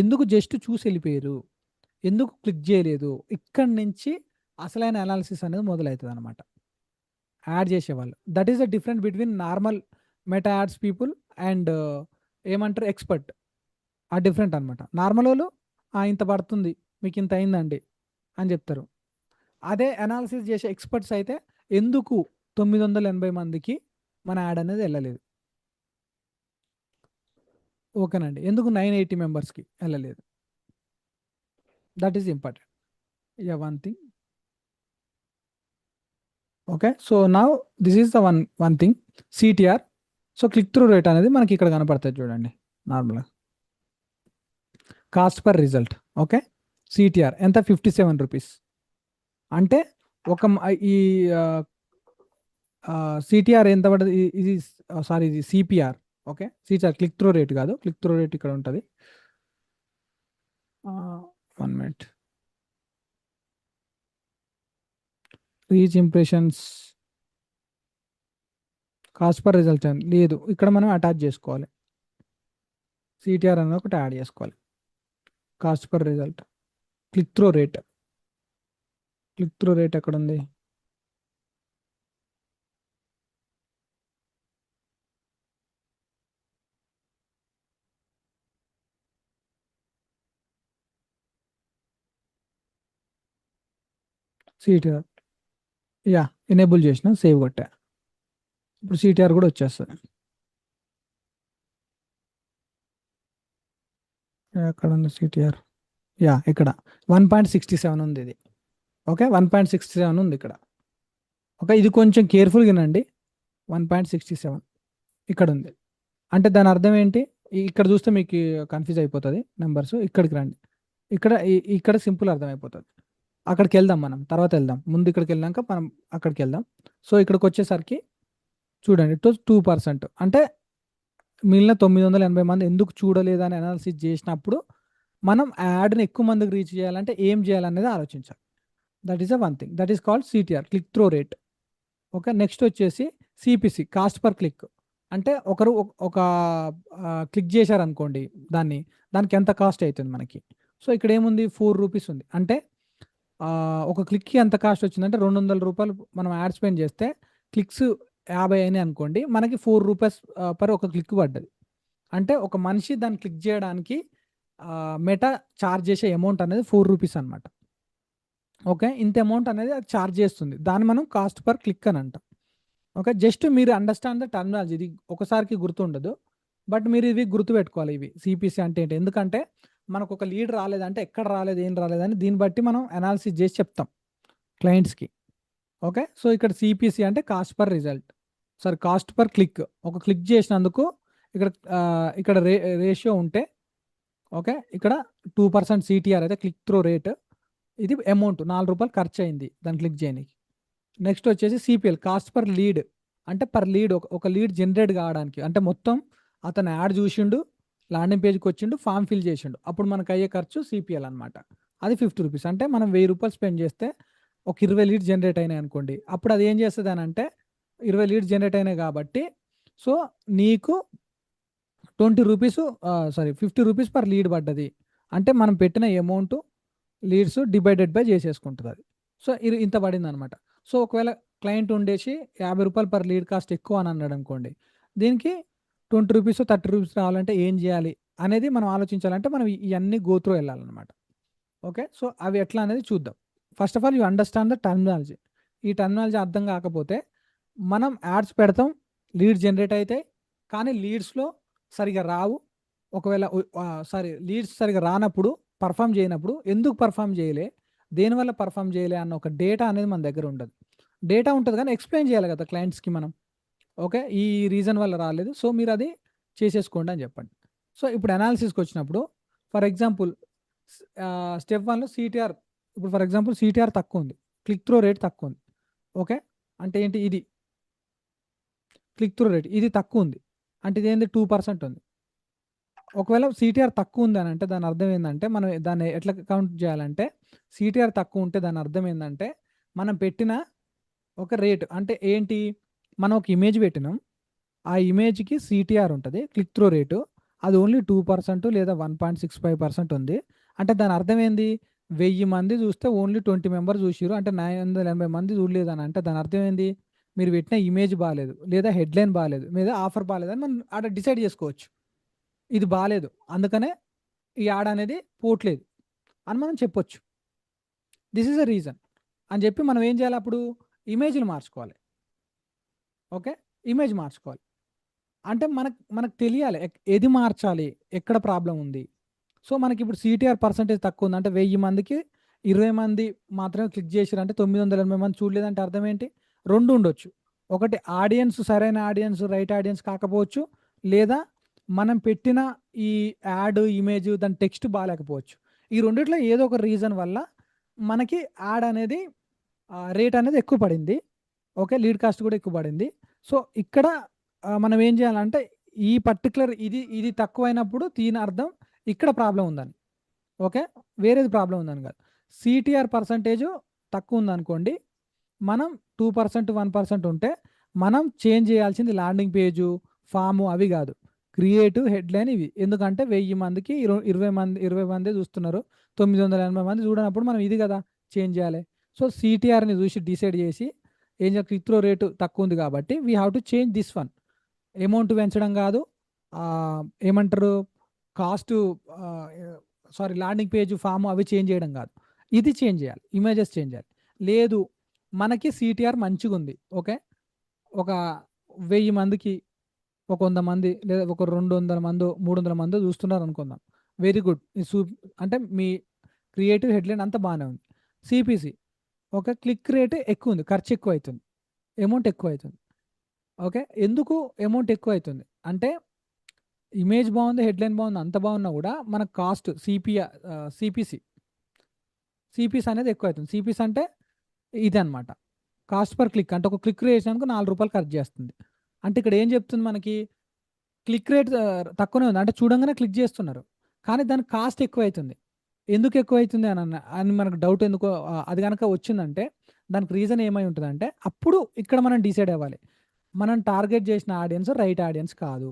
ఎందుకు జస్ట్ చూసి వెళ్ళిపోయారు, ఎందుకు క్లిక్ చేయలేదు, ఇక్కడి నుంచి అసలైన అనాలిసిస్ అనేది మొదలవుతుంది అనమాట యాడ్ చేసేవాళ్ళు. That is the difference between normal meta ads people and ఏమంటారు ఎక్స్పర్ట్. ఆ డిఫరెంట్ అనమాట. నార్మల్ వాళ్ళు ఇంత పడుతుంది మీకు ఇంత అయిందండి అని చెప్తారు. అదే అనాలిసిస్ చేసే ఎక్స్పర్ట్స్ అయితే ఎందుకు 980 మందికి మన యాడ్ అనేది వెళ్ళలేదు, ఓకేనండి, ఎందుకు 980 మెంబర్స్కి వెళ్ళలేదు. That is important. Yeah, one thing. Okay, so now this is the one thing, CTR. So click through rate అనేది మనకి ఇక్కడ కనపడుతుంది చూడండి నార్మల్గా. Cost per result. Okay, CTR ఎంత? 57 రూపీస్. అంటే ఒక ఈ సిటిఆర్ ఎంత పడుతుంది? ఇది సారీ, ఇది CPR. Okay, CTR click through rate కాదు, క్లిక్ త్రూ రేట్ ఇక్కడ ఉంటుంది. 1 minute. Reach impressions, cost per result అని లేదు, ఇక్కడ మనం అటాచ్ చేసుకోవాలి. సిటిఆర్ అనేది ఒకటి యాడ్ చేసుకోవాలి. Cost per result, click through rate. Click through rate ఎక్కడ ఉంది? సిటిఆర్, యా, ఎనేబుల్ చేసిన, సేవ్ కొట్టా. ఇప్పుడు సిటిఆర్ కూడా వచ్చేస్తుంది. ఎక్కడ ఉంది సిటిఆర్? యా, ఇక్కడ 1.67 ఉంది ఇది. ఓకే, 1.67 ఉంది ఇక్కడ. ఓకే, ఇది కొంచెం కేర్ఫుల్గా వినండి. 1.67 ఇక్కడ ఉంది. అంటే దాని అర్థం ఏంటి? ఇక్కడ చూస్తే మీకు కన్ఫ్యూజ్ అయిపోతుంది నెంబర్స్. ఇక్కడికి రండి, ఇక్కడ సింపుల్ అర్థమైపోతుంది. అక్కడికి వెళ్దాం, మనం తర్వాత వెళ్దాం. ముందు ఇక్కడికి వెళ్ళాక మనం అక్కడికి వెళ్దాం. సో ఇక్కడికి వచ్చేసరికి చూడండి, 2%. అంటే మిగిలిన 980 మంది ఎందుకు చూడలేదని అనాలిసిస్ చేసినప్పుడు మనం యాడ్ని ఎక్కువ మందికి రీచ్ చేయాలంటే ఏం చేయాలనేది ఆలోచించాలి. That is a one thing, that is called CTR, click through rate. Okay, next వచ్చేసి సిపిసి, కాస్ట్ పర్ క్లిక్. అంటే ఒకరు ఒక క్లిక్ చేశారనుకోండి, దానికి ఎంత కాస్ట్ అవుతుంది మనకి. సో ఇక్కడ ఏముంది? 4 రూపీస్ ఉంది. అంటే ఒక క్లిక్కి ఎంత కాస్ట్ వచ్చిందంటే 200 రూపాయలు మనం యాడ్ స్పెండ్ చేస్తే క్లిక్స్ 50 అయినాయి అనుకోండి, మనకి 4 రూపీస్ పర్ ఒక క్లిక్ పడ్డది. అంటే ఒక మనిషి దాన్ని క్లిక్ చేయడానికి మెటా ఛార్జ్ చేసే అమౌంట్ అనేది 4 రూపీస్ అనమాట. ఓకే, ఇంత అమౌంట్ అనేది అది ఛార్జ్ చేస్తుంది. దాన్ని మనం కాస్ట్ పర్ క్లిక్ అని అంటాం. ఓకే, జస్ట్ మీరు అండర్స్టాండ్ ద టర్మినాలజీ. ఇది ఒకసారికి గుర్తుండదు, బట్ మీరు ఇవి గుర్తుపెట్టుకోవాలి. ఇవి సిపిసి అంటే ఏంటి, ఎందుకంటే మనకు ఒక లీడ్ రాలేదంటే ఎక్కడ రాలేదు, ఏం రాలేదని దీన్ని బట్టి మనం అనాలిసిస్ చేసి చెప్తాం క్లయింట్స్కి. ఓకే, సో ఇక్కడ సిపిసి అంటే cost per result, sorry cost per click. ఒక క్లిక్ చేసినందుకు ఇక్కడ రేషియో ఉంటే, ఓకే, ఇక్కడ 2% సిటిఆర్ అయితే క్లిక్ త్రూ రేట్. ఇది అమౌంట్ 4 రూపాయలు ఖర్చు అయింది దాన్ని క్లిక్ చేయడానికి. నెక్స్ట్ వచ్చేసి సిపిఎల్, కాస్ట్ పర్ లీడ్. అంటే పర్ లీడ్, ఒక లీడ్ జనరేట్ కావడానికి, అంటే మొత్తం అతను యాడ్ చూసిండు, ల్యాండింగ్ పేజ్కి వచ్చిండు, ఫామ్ ఫిల్ చేసిండు, అప్పుడు మనకు అయ్యే ఖర్చు సిపిఎల్ అనమాట. అది 50 రూపీస్. అంటే మనం 1000 రూపాయలు స్పెండ్ చేస్తే ఒక 20 లీడ్ జనరేట్ అయినాయి అనుకోండి, అప్పుడు అది ఏం చేస్తుంది అని అంటే 20 లీడ్ జనరేట్ అయినాయి కాబట్టి సో నీకు 20 rupees, sorry 50 rupees per lead పడ్డది. అంటే మనం పెట్టిన అమౌంట్ లీడ్స్ డివైడెడ్ బై చేసేసుకుంటుంది అది. సో ఇది ఇంత పడింది అనమాట. సో ఒకవేళ క్లయింట్ ఉండేసి 50 రూపాయలు పర్ లీడ్ కాస్ట్ ఎక్కువ అని అన్నాడు అనుకోండి, దీనికి 20 రూపీస్ 30 రూపీస్ రావాలంటే ఏం చేయాలి అనేది మనం ఆలోచించాలంటే మనం ఇవన్నీ గోత్రూ వెళ్ళాలన్నమాట. ఓకే, సో అవి ఎట్లా అనేది చూద్దాం. First of all you understand the terminology. ఈ టర్మినాలజీ అర్థం కాకపోతే మనం యాడ్స్ పెడతాం, లీడ్ జనరేట్ అవుతాయి, కానీ లీడ్స్లో సరిగా రావు. ఒకవేళ లీడ్స్ సరిగా రానప్పుడు, పర్ఫామ్ చేయనప్పుడు ఎందుకు పర్ఫామ్ చేయలే, దేనివల్ల పర్ఫామ్ చేయలే అన్న ఒక డేటా అనేది మన దగ్గర ఉండదు. డేటా ఉంటుంది కానీ ఎక్స్ప్లెయిన్ చేయాలి కదా క్లయింట్స్కి మనం. ఓకే, ఈ రీజన్ వల్ల రాలేదు. సో మీరు అది చేసేసుకోండి అని చెప్పండి. సో ఇప్పుడు అనాలిసిస్కి వచ్చినప్పుడు ఫర్ ఎగ్జాంపుల్ స్టెప్ 1లో సిటిఆర్, ఇప్పుడు ఫర్ ఎగ్జాంపుల్ సిటిఆర్ తక్కువ ఉంది, క్లిక్ త్రూ రేట్ తక్కువ ఉంది. ఓకే, అంటే ఏంటి, ఇది క్లిక్ త్రూ రేట్ ఇది తక్కువ ఉంది, అంటే ఇది ఏంది 2% ఉంది. ఒకవేళ సిటిఆర్ తక్కువ ఉంది అని అంటే దాని అర్థం ఏంటంటే, మనం దాన్ని ఎట్లా కౌంట్ చేయాలంటే, సిటిఆర్ తక్కువ ఉంటే దాని అర్థం ఏంటంటే మనం పెట్టిన ఒక రేటు, అంటే ఏంటి, మనం ఒక ఇమేజ్ పెట్టినాం, ఆ ఇమేజ్కి సిటిఆర్ ఉంటుంది, క్లిక్ త్రూ రేటు అది ఓన్లీ 2% లేదా 1.65% ఉంది. అంటే దాని అర్థం ఏంది, 1000 మంది చూస్తే ఓన్లీ 20 మెంబర్స్ చూసిరు, అంటే 980 మంది చూడలేదు అని అంటే దాని అర్థం ఏంది, మీరు పెట్టిన ఇమేజ్ బాగాలేదు, లేదా హెడ్లైన్ బాగాలేదు, లేదా ఆఫర్ బాగాలేదు అని మనం ఆడ డిసైడ్ చేసుకోవచ్చు. ఇది బాగాలేదు అందుకనే ఈ యాడ్ అనేది పోవట్లేదు అని మనం చెప్పొచ్చు. దిస్ ఈజ్ అ రీజన్ అని చెప్పి మనం ఏం చేయాలి, అప్పుడు ఇమేజ్ని మార్చుకోవాలి. ఓకే, ఇమేజ్ మార్చుకోవాలి అంటే మనకు తెలియాలి ఏది మార్చాలి, ఎక్కడ ప్రాబ్లం ఉంది. సో మనకి ఇప్పుడు సిటిఆర్ పర్సంటేజ్ తక్కువ ఉంది, అంటే 1000 మందికి 20 మంది మాత్రమే క్లిక్ చేసారు, అంటే 980 మంది చూడలేదంటే అర్థం ఏంటి, రెండు ఉండొచ్చు. ఒకటి ఆడియన్స్ సరైన ఆడియన్స్, రైట్ ఆడియన్స్ కాకపోవచ్చు, లేదా మనం పెట్టిన ఈ యాడ్ ఇమేజ్ దాని టెక్స్ట్ బాగాలేకపోవచ్చు. ఈ రెండిట్లో ఏదో ఒక రీజన్ వల్ల మనకి యాడ్ అనేది రేట్ అనేది ఎక్కువ పడింది. ఓకే, లీడ్ కాస్ట్ కూడా ఎక్కువ పడింది. సో ఇక్కడ మనం ఏం చేయాలంటే ఈ పర్టికులర్ ఇది తక్కువైనప్పుడు దీని అర్థం ఇక్కడ ప్రాబ్లం ఉందని. ఓకే, వేరేది ప్రాబ్లం ఉందని కాదు. సిటిఆర్ పర్సంటేజ్ తక్కువ ఉందనుకోండి, మనం 2% 1% ఉంటే మనం చేంజ్ చేయాల్సింది ల్యాండింగ్ పేజు, ఫాము అవి కాదు, క్రియేటివ్ హెడ్లైన్ ఇవి. ఎందుకంటే 1000 మందికి 20 మంది చూస్తున్నారు, 980 మంది చూడనప్పుడు మనం ఇది కదా చేంజ్ చేయాలి. సో సిటిఆర్ని చూసి డిసైడ్ చేసి ఏం చేయాలి, క్లిక్ త్రూ రేటు తక్కువ ఉంది కాబట్టి we have to change this one. Amount పెంచడం కాదు, ఏమంటారు, cost sorry landing page form అవి చేంజ్ చేయడం కాదు, ఇది చేంజ్ చేయాలి, ఇమేజెస్ చేంజ్ చేయాలి. లేదు మనకి సిటిఆర్ మంచిగా ఉంది, ఓకే, ఒక 1000 మందికి ఒక 100 మంది లేదా ఒక 200 మందో 300 మందో చూస్తున్నారు అనుకుందాం, వెరీ గుడ్. అంటే మీ క్రియేటివ్ హెడ్లైన్ అంతా బాగానే ఉంది. సిపిసి ఓకే, క్లిక్ రేట్ ఎక్కువ ఉంది, ఖర్చు ఎక్కువ అవుతుంది, అమౌంట్ ఎక్కువ అవుతుంది. ఓకే, ఎందుకు అమౌంట్ ఎక్కువ అవుతుంది అంటే ఇమేజ్ బాగుంది, హెడ్లైన్ బాగుంది, అంత బాగున్నా కూడా మన కాస్ట్ సిపిసి అనేది ఎక్కువ అవుతుంది. సిపిసి అంటే ఇది అనమాట, కాస్ట్ పర్ క్లిక్, అంటే ఒక క్లిక్ చేసినందుకు 4 రూపాయలు ఖర్చు చేస్తుంది. అంటే ఇక్కడ ఏం చెప్తుంది మనకి, క్లిక్ రేట్ తక్కువనే ఉంది, అంటే చూడంగానే క్లిక్ చేస్తున్నారు, కానీ దాని కాస్ట్ ఎక్కువ అవుతుంది. ఎందుకు ఎక్కువ అవుతుంది అని మనకు డౌట్ ఎందుకో అది కనుక వచ్చిందంటే దానికి రీజన్ ఏమై ఉంటుందంటే అప్పుడు ఇక్కడ మనం డిసైడ్ అవ్వాలి, మనం టార్గెట్ చేసిన ఆడియన్స్ రైట్ ఆడియన్స్ కాదు.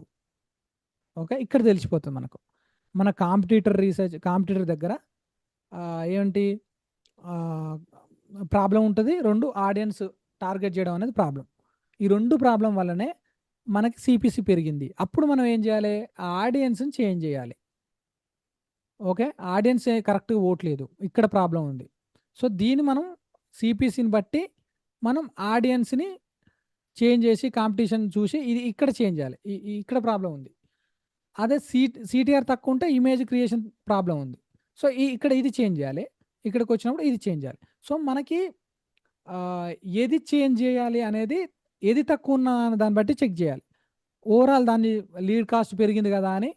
ఓకే, ఇక్కడ తెలిసిపోతుంది మనకు. మన కాంపిటీటర్ దగ్గర ఏంటి ప్రాబ్లం ఉంటుంది, రెండు ఆడియన్స్ టార్గెట్ చేయడం అనేది ప్రాబ్లం. ఈ రెండు ప్రాబ్లం వల్లనే మనకి సిపిసి పెరిగింది. అప్పుడు మనం ఏం చేయాలి, ఆ ఆడియన్స్ని చేంజ్ చేయాలి. ఓకే, ఆడియన్స్ కరెక్ట్గా ఓట్లేదు, ఇక్కడ ప్రాబ్లం ఉంది. సో దీన్ని మనం సిపిసిని బట్టి మనం ఆడియన్స్ని చేంజ్ చేసి కాంపిటీషన్ చూసి ఇది ఇక్కడ చేంజ్ చేయాలి, ఇక్కడ ప్రాబ్లం ఉంది. అదే సిటిఆర్ తక్కువ ఉంటే ఇమేజ్ క్రియేషన్ ప్రాబ్లం ఉంది. సో ఇక్కడ ఇది చేంజ్ చేయాలి, ఇక్కడికి వచ్చినప్పుడు ఇది చేంజ్ చేయాలి. సో మనకి ఏది చేంజ్ చేయాలి అనేది, ఏది తక్కువ ఉన్న దాన్ని బట్టి చెక్ చేయాలి. ఓవరాల్ దాన్ని లీడ్ కాస్ట్ పెరిగింది కదా అని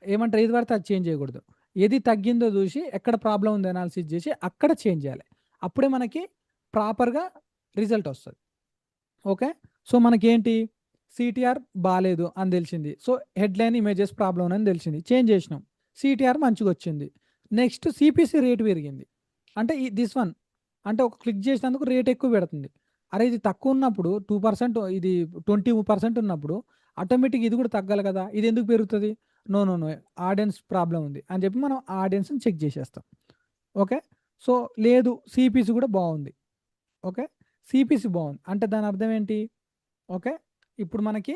ఏమంటారు, ఏది పడితే అది చేంజ్ చేయకూడదు. ఏది తగ్గిందో చూసి ఎక్కడ ప్రాబ్లం ఉంది అనాలిసిస్ చేసి అక్కడ చేంజ్ చేయాలి. అప్పుడే మనకి ప్రాపర్గా రిజల్ట్ వస్తుంది. ఓకే, సో మనకేంటి, సిటిఆర్ బాగాలేదు అని తెలిసింది, సో హెడ్లైన్ ఇమేజెస్ ప్రాబ్లం అని తెలిసింది, చేంజ్ చేసినాం, సిటిఆర్ మంచిగా వచ్చింది. నెక్స్ట్ సిపిసి రేట్ పెరిగింది, అంటే దిస్ వన్, అంటే ఒక క్లిక్ చేసినందుకు రేట్ ఎక్కువ పెడుతుంది. అరే ఇది తక్కువ ఉన్నప్పుడు 2%, ఇది 20% ఉన్నప్పుడు ఆటోమేటిక్ ఇది కూడా తగ్గాలి కదా, ఇది ఎందుకు పెరుగుతుంది, no no no audience problem ఉంది అని చెప్పి మనం ఆడియన్స్ని చెక్ చేసేస్తాం. ఓకే, సో లేదు సిపిసి కూడా బాగుంది, ఓకే, సిపిసి బాగుంది అంటే దాని అర్థం ఏంటి, ఓకే, ఇప్పుడు మనకి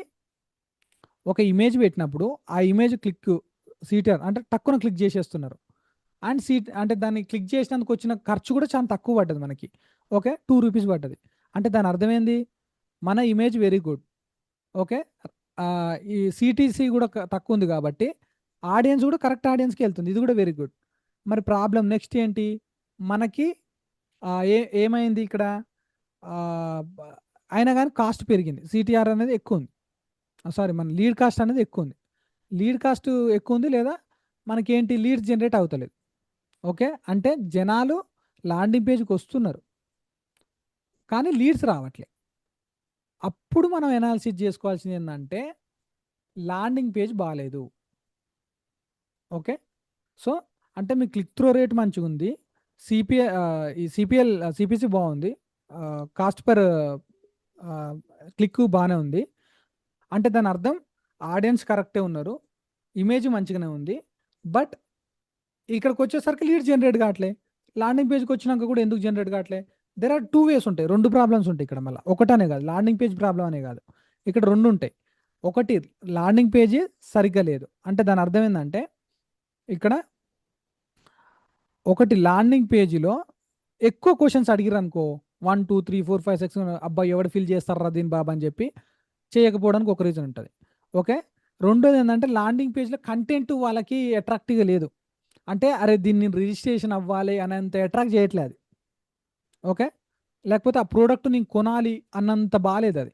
ఒక ఇమేజ్ పెట్టినప్పుడు ఆ ఇమేజ్ క్లిక్ సిటిఆర్ అంటే తక్కువ క్లిక్ చేసేస్తున్నారు, అండ్ అంటే దాన్ని క్లిక్ చేసినందుకు వచ్చిన ఖర్చు కూడా చాలా తక్కువ పడ్డది మనకి. ఓకే, 2 రూపీస్ పడ్డది, అంటే దాని అర్థమైంది మన ఇమేజ్ వెరీ గుడ్. ఓకే, ఈ సిటీసీ కూడా తక్కువ ఉంది కాబట్టి ఆడియన్స్ కూడా కరెక్ట్ ఆడియన్స్కి వెళ్తుంది, ఇది కూడా వెరీ గుడ్. మరి ప్రాబ్లం నెక్స్ట్ ఏంటి, మనకి ఏమైంది ఇక్కడ, అయినా కానీ కాస్ట్ పెరిగింది, సిటిఆర్ అనేది ఎక్కువ ఉంది. సారీ, మన లీడ్ కాస్ట్ అనేది ఎక్కువ ఉంది. లీడ్ కాస్ట్ ఎక్కువ ఉంది, లేదా మనకేంటి లీడ్స్ జనరేట్ అవుతలేదు. ఓకే, అంటే జనాలు ల్యాండింగ్ పేజ్కి వస్తున్నారు కానీ లీడ్స్ రావట్లే. అప్పుడు మనం ఎనాలిసిస్ చేసుకోవాల్సింది ఏంటంటే ల్యాండింగ్ పేజ్ బాగాలేదు. ఓకే, సో అంటే మీ క్లిక్ త్రో రేట్ మంచిగా ఉంది, సిపిఐ ఈ సిపిసి బాగుంది, కాస్ట్ పర్ క్లిక్ బాగానే ఉంది, అంటే దాని అర్థం ఆడియన్స్ కరెక్టే ఉన్నారు, ఇమేజ్ మంచిగానే ఉంది. బట్ ఇక్కడికి వచ్చేసరికి లీడ్ జనరేట్ కావట్లే. ల్యాండింగ్ పేజ్కి వచ్చినాక కూడా ఎందుకు జనరేట్ కావట్లే? దెర్ ఆర్ 2 వేస్ ఉంటాయి, 2 ప్రాబ్లమ్స్ ఉంటాయి ఇక్కడ. మళ్ళీ ఒకటనే కాదు, ల్యాండింగ్ పేజ్ ప్రాబ్లం అనే కాదు, ఇక్కడ 2 ఉంటాయి. ఒకటి, ల్యాండింగ్ పేజీ సరిగ్గా లేదు, అంటే దాని అర్థం ఏంటంటే ఇక్కడ ఒకటి ల్యాండింగ్ పేజీలో ఎక్కువ క్వశ్చన్స్ అడిగిరు అనుకో, 1 2 3 4 5 6 అబ్బాయి ఎవడు ఫిల్ చేస్తారా దీని బాబా అని చెప్పి చేయకపోవడానికి ఒక రీజన్ ఉంటుంది. ఓకే, రెండోది ఏంటంటే ల్యాండింగ్ పేజ్లో కంటెంట్ వాళ్ళకి అట్రాక్టివ్గా లేదు, అంటే అరే దీన్ని రిజిస్ట్రేషన్ అవ్వాలి అనేంత అట్రాక్ట్ చేయట్లేదు. ఓకే, లేకపోతే ఆ ప్రోడక్ట్ నేను కొనాలి అన్నంత బాగాలేదు అది.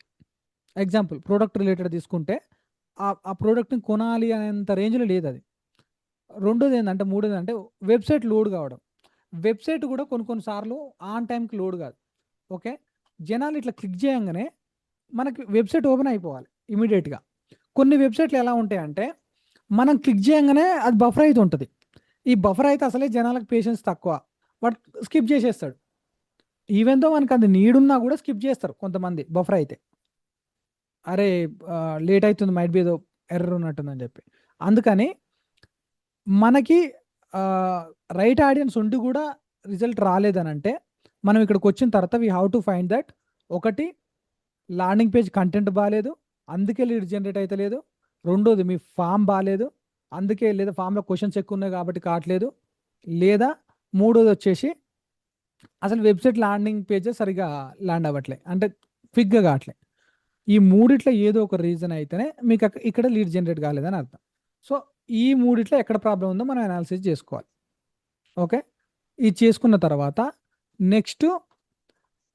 ఎగ్జాంపుల్ ప్రోడక్ట్ రిలేటెడ్ తీసుకుంటే ఆ ప్రోడక్ట్ని కొనాలి అనేంత రేంజ్లో లేదు అది. రెండోది ఏంటంటే, మూడోది అంటే వెబ్సైట్ లోడ్ కావడం. వెబ్సైట్ కూడా కొన్నిసార్లు ఆన్ టైంకి లోడ్ కాదు. ఓకే, జనాలు ఇట్లా క్లిక్ చేయగానే మనకి వెబ్సైట్ ఓపెన్ అయిపోవాలి ఇమీడియట్గా. కొన్ని వెబ్సైట్లు ఎలా ఉంటాయంటే మనం క్లిక్ చేయగానే అది బఫర్ అయితే ఉంటుంది. ఈ బఫర్ అయితే అసలే జనాలకు పేషెన్స్ తక్కువ, బట్ స్కిప్ చేసేస్తాడు. ఈవెన్ తో మనకు అది నీడున్నా కూడా స్కిప్ చేస్తారు కొంతమంది బఫర్ అయితే. అరే లేట్ అవుతుంది, మైట్ బి ఏదో ఎర్రర్ ఉన్నట్టుందని చెప్పి. అందుకని మనకి రైట్ ఆడియన్స్ ఉండి కూడా రిజల్ట్ రాలేదని అంటే మనం ఇక్కడికి వచ్చిన తర్వాత we have to find that ఒకటి, ల్యాండింగ్ పేజ్ కంటెంట్ బాగాలేదు అందుకే లీడ్ జనరేట్ అయితే లేదు. రెండోది మీ ఫామ్ బాగాలేదు అందుకే, లేదా ఫామ్లో క్వశ్చన్స్ ఎక్కువ ఉన్నాయి కాబట్టి కావట్లేదు. లేదా మూడోది వచ్చేసి అసలు వెబ్సైట్ ల్యాండింగ్ పేజెస్ సరిగా ల్యాండ్ అవ్వట్లే, అంటే క్విక్గా కావట్లే. ఈ మూడిట్లో ఏదో ఒక రీజన్ అయితేనే మీకు ఇక్కడ లీడ్ జనరేట్ కాలేదని అర్థం. సో ఈ మూడిట్లో ఎక్కడ ప్రాబ్లం ఉందో మనం అనాలిసిస్ చేసుకోవాలి. ఓకే, ఇది చేసుకున్న తర్వాత నెక్స్ట్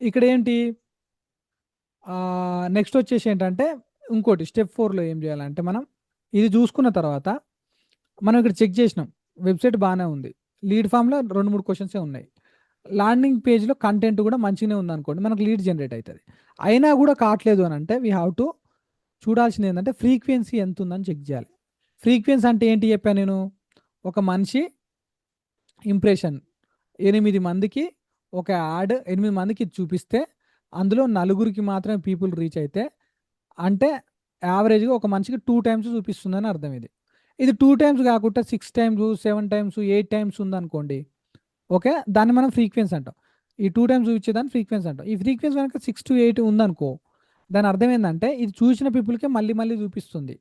ఇక్కడ ఏంటి, నెక్స్ట్ వచ్చేసి ఏంటంటే ఇంకోటి స్టెప్ 4లో ఏం చేయాలంటే మనం ఇది చూసుకున్న తర్వాత మనం ఇక్కడ చెక్ చేసినాం వెబ్సైట్ బాగానే ఉంది, లీడ్ ఫామ్లో 2-3 క్వశ్చన్సే ఉన్నాయి, ల్యాండింగ్ పేజ్లో కంటెంట్ కూడా మంచిగానే ఉంది అనుకోండి, మనకు లీడ్ జనరేట్ అవుతుంది. అయినా కూడా కావట్లేదు అని అంటే వీ హ్యావ్ టు చూడాల్సింది ఏంటంటే ఫ్రీక్వెన్సీ ఎంత ఉందని చెక్ చేయాలి. ఫ్రీక్వెన్సీ అంటే ఏంటి చెప్పాను నేను, ఒక మనిషి ఇంప్రెషన్ 8 మందికి ఒక యాడ్ 8 మందికి చూపిస్తే అందులో 4కి మాత్రమే పీపుల్ రీచ్ అయితే, అంటే యావరేజ్గా ఒక మనిషికి 2 టైమ్స్ చూపిస్తుందని అర్థం. ఇది 2 టైమ్స్ కాకుండా 6 టైమ్స్ 7 టైమ్స్ 8 టైమ్స్ ఉందనుకోండి, ఓకే, దాన్ని మనం ఫ్రీక్వెన్సీ అంటాం. ఈ 2 టైమ్స్ చూపించేదాన్ని ఫ్రీక్వెన్సీ అంటాం. ఈ ఫ్రీక్వెన్సీ కనుక 6 to 8 ఉందనుకో, దాని అర్థం ఏంటంటే ఇది చూసిన పీపుల్కే మళ్ళీ మళ్ళీ చూపిస్తుంది,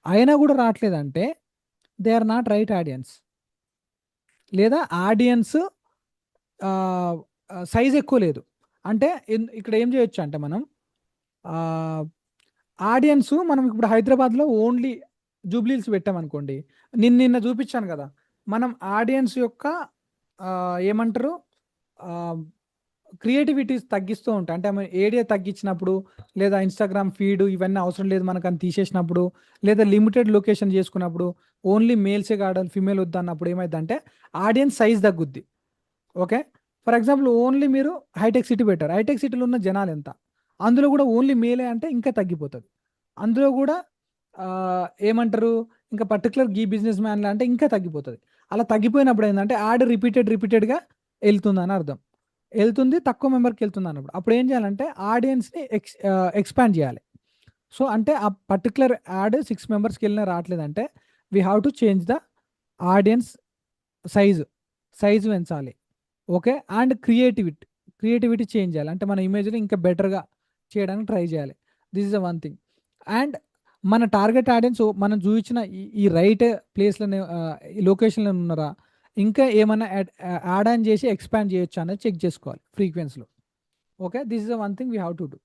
అయినా కూడా రావట్లేదంటే they are not right audience, లేదా ఆడియన్స్ సైజ్ ఎక్కువ లేదు. అంటే ఇక్కడ ఏం చేయొచ్చు అంటే మనం ఆడియన్స్, మనం ఇప్పుడు హైదరాబాద్లో ఓన్లీ జూబ్లీల్స్ పెట్టామనుకోండి, నిన్న చూపించాను కదా, మనం ఆడియన్స్ యొక్క ఏమంటారు క్రియేటివిటీస్ తగ్గిస్తూ ఉంటాయి. అంటే ఏడియా తగ్గించినప్పుడు, లేదా ఇన్స్టాగ్రామ్ ఫీడ్ ఇవన్నీ అవసరం లేదు మనకు అని తీసేసినప్పుడు, లేదా లిమిటెడ్ లొకేషన్ చేసుకున్నప్పుడు, ఓన్లీ మేల్సే కావాలి ఫీమేల్ వద్దు అన్నప్పుడు ఏమైందంటే ఆడియన్స్ సైజ్ తగ్గుద్ది. ఓకే, ఫర్ ఎగ్జాంపుల్ ఓన్లీ మీరు హైటెక్ సిటీ పెట్టారు, హైటెక్ సిటీలో ఉన్న జనాలు ఎంత, అందులో కూడా ఓన్లీ మేలే అంటే ఇంకా తగ్గిపోతుంది. అందులో కూడా ఏమంటారు ఇంకా పర్టికులర్ గీ బిజినెస్ మ్యాన్లు అంటే ఇంకా తగ్గిపోతుంది. అలా తగ్గిపోయినప్పుడు ఏంటంటే యాడ్ రిపీటెడ్గా వెళ్తుందని అర్థం, వెళ్తుంది తక్కువ మెంబర్కి వెళ్తుంది అన్నప్పుడు అప్పుడు ఏం చేయాలంటే ఆడియన్స్ని ఎక్స్పాండ్ చేయాలి. సో అంటే ఆ పర్టికులర్ యాడ్ 6 మెంబర్స్కి వెళ్ళినా రావట్లేదంటే we have to change the audience size పెంచాలి. ఓకే, అండ్ క్రియేటివిటీ చేంజ్ చేయాలి, అంటే మన ఇమేజ్ని ఇంకా బెటర్గా చేయడానికి ట్రై చేయాలి. This is the one thing. And మన టార్గెట్ ఆడియన్స్ మనం చూపించిన ఈ రైట్ ప్లేస్లో లొకేషన్లో ఉన్నారా, ఇంకా ఏమైనా యాడ్ ఆన్ చేసి ఎక్స్పాండ్ చేయొచ్చు అనేది చెక్ చేసుకోవాలి ఫ్రీక్వెన్సీలో. Okay, this is the one thing we have to do.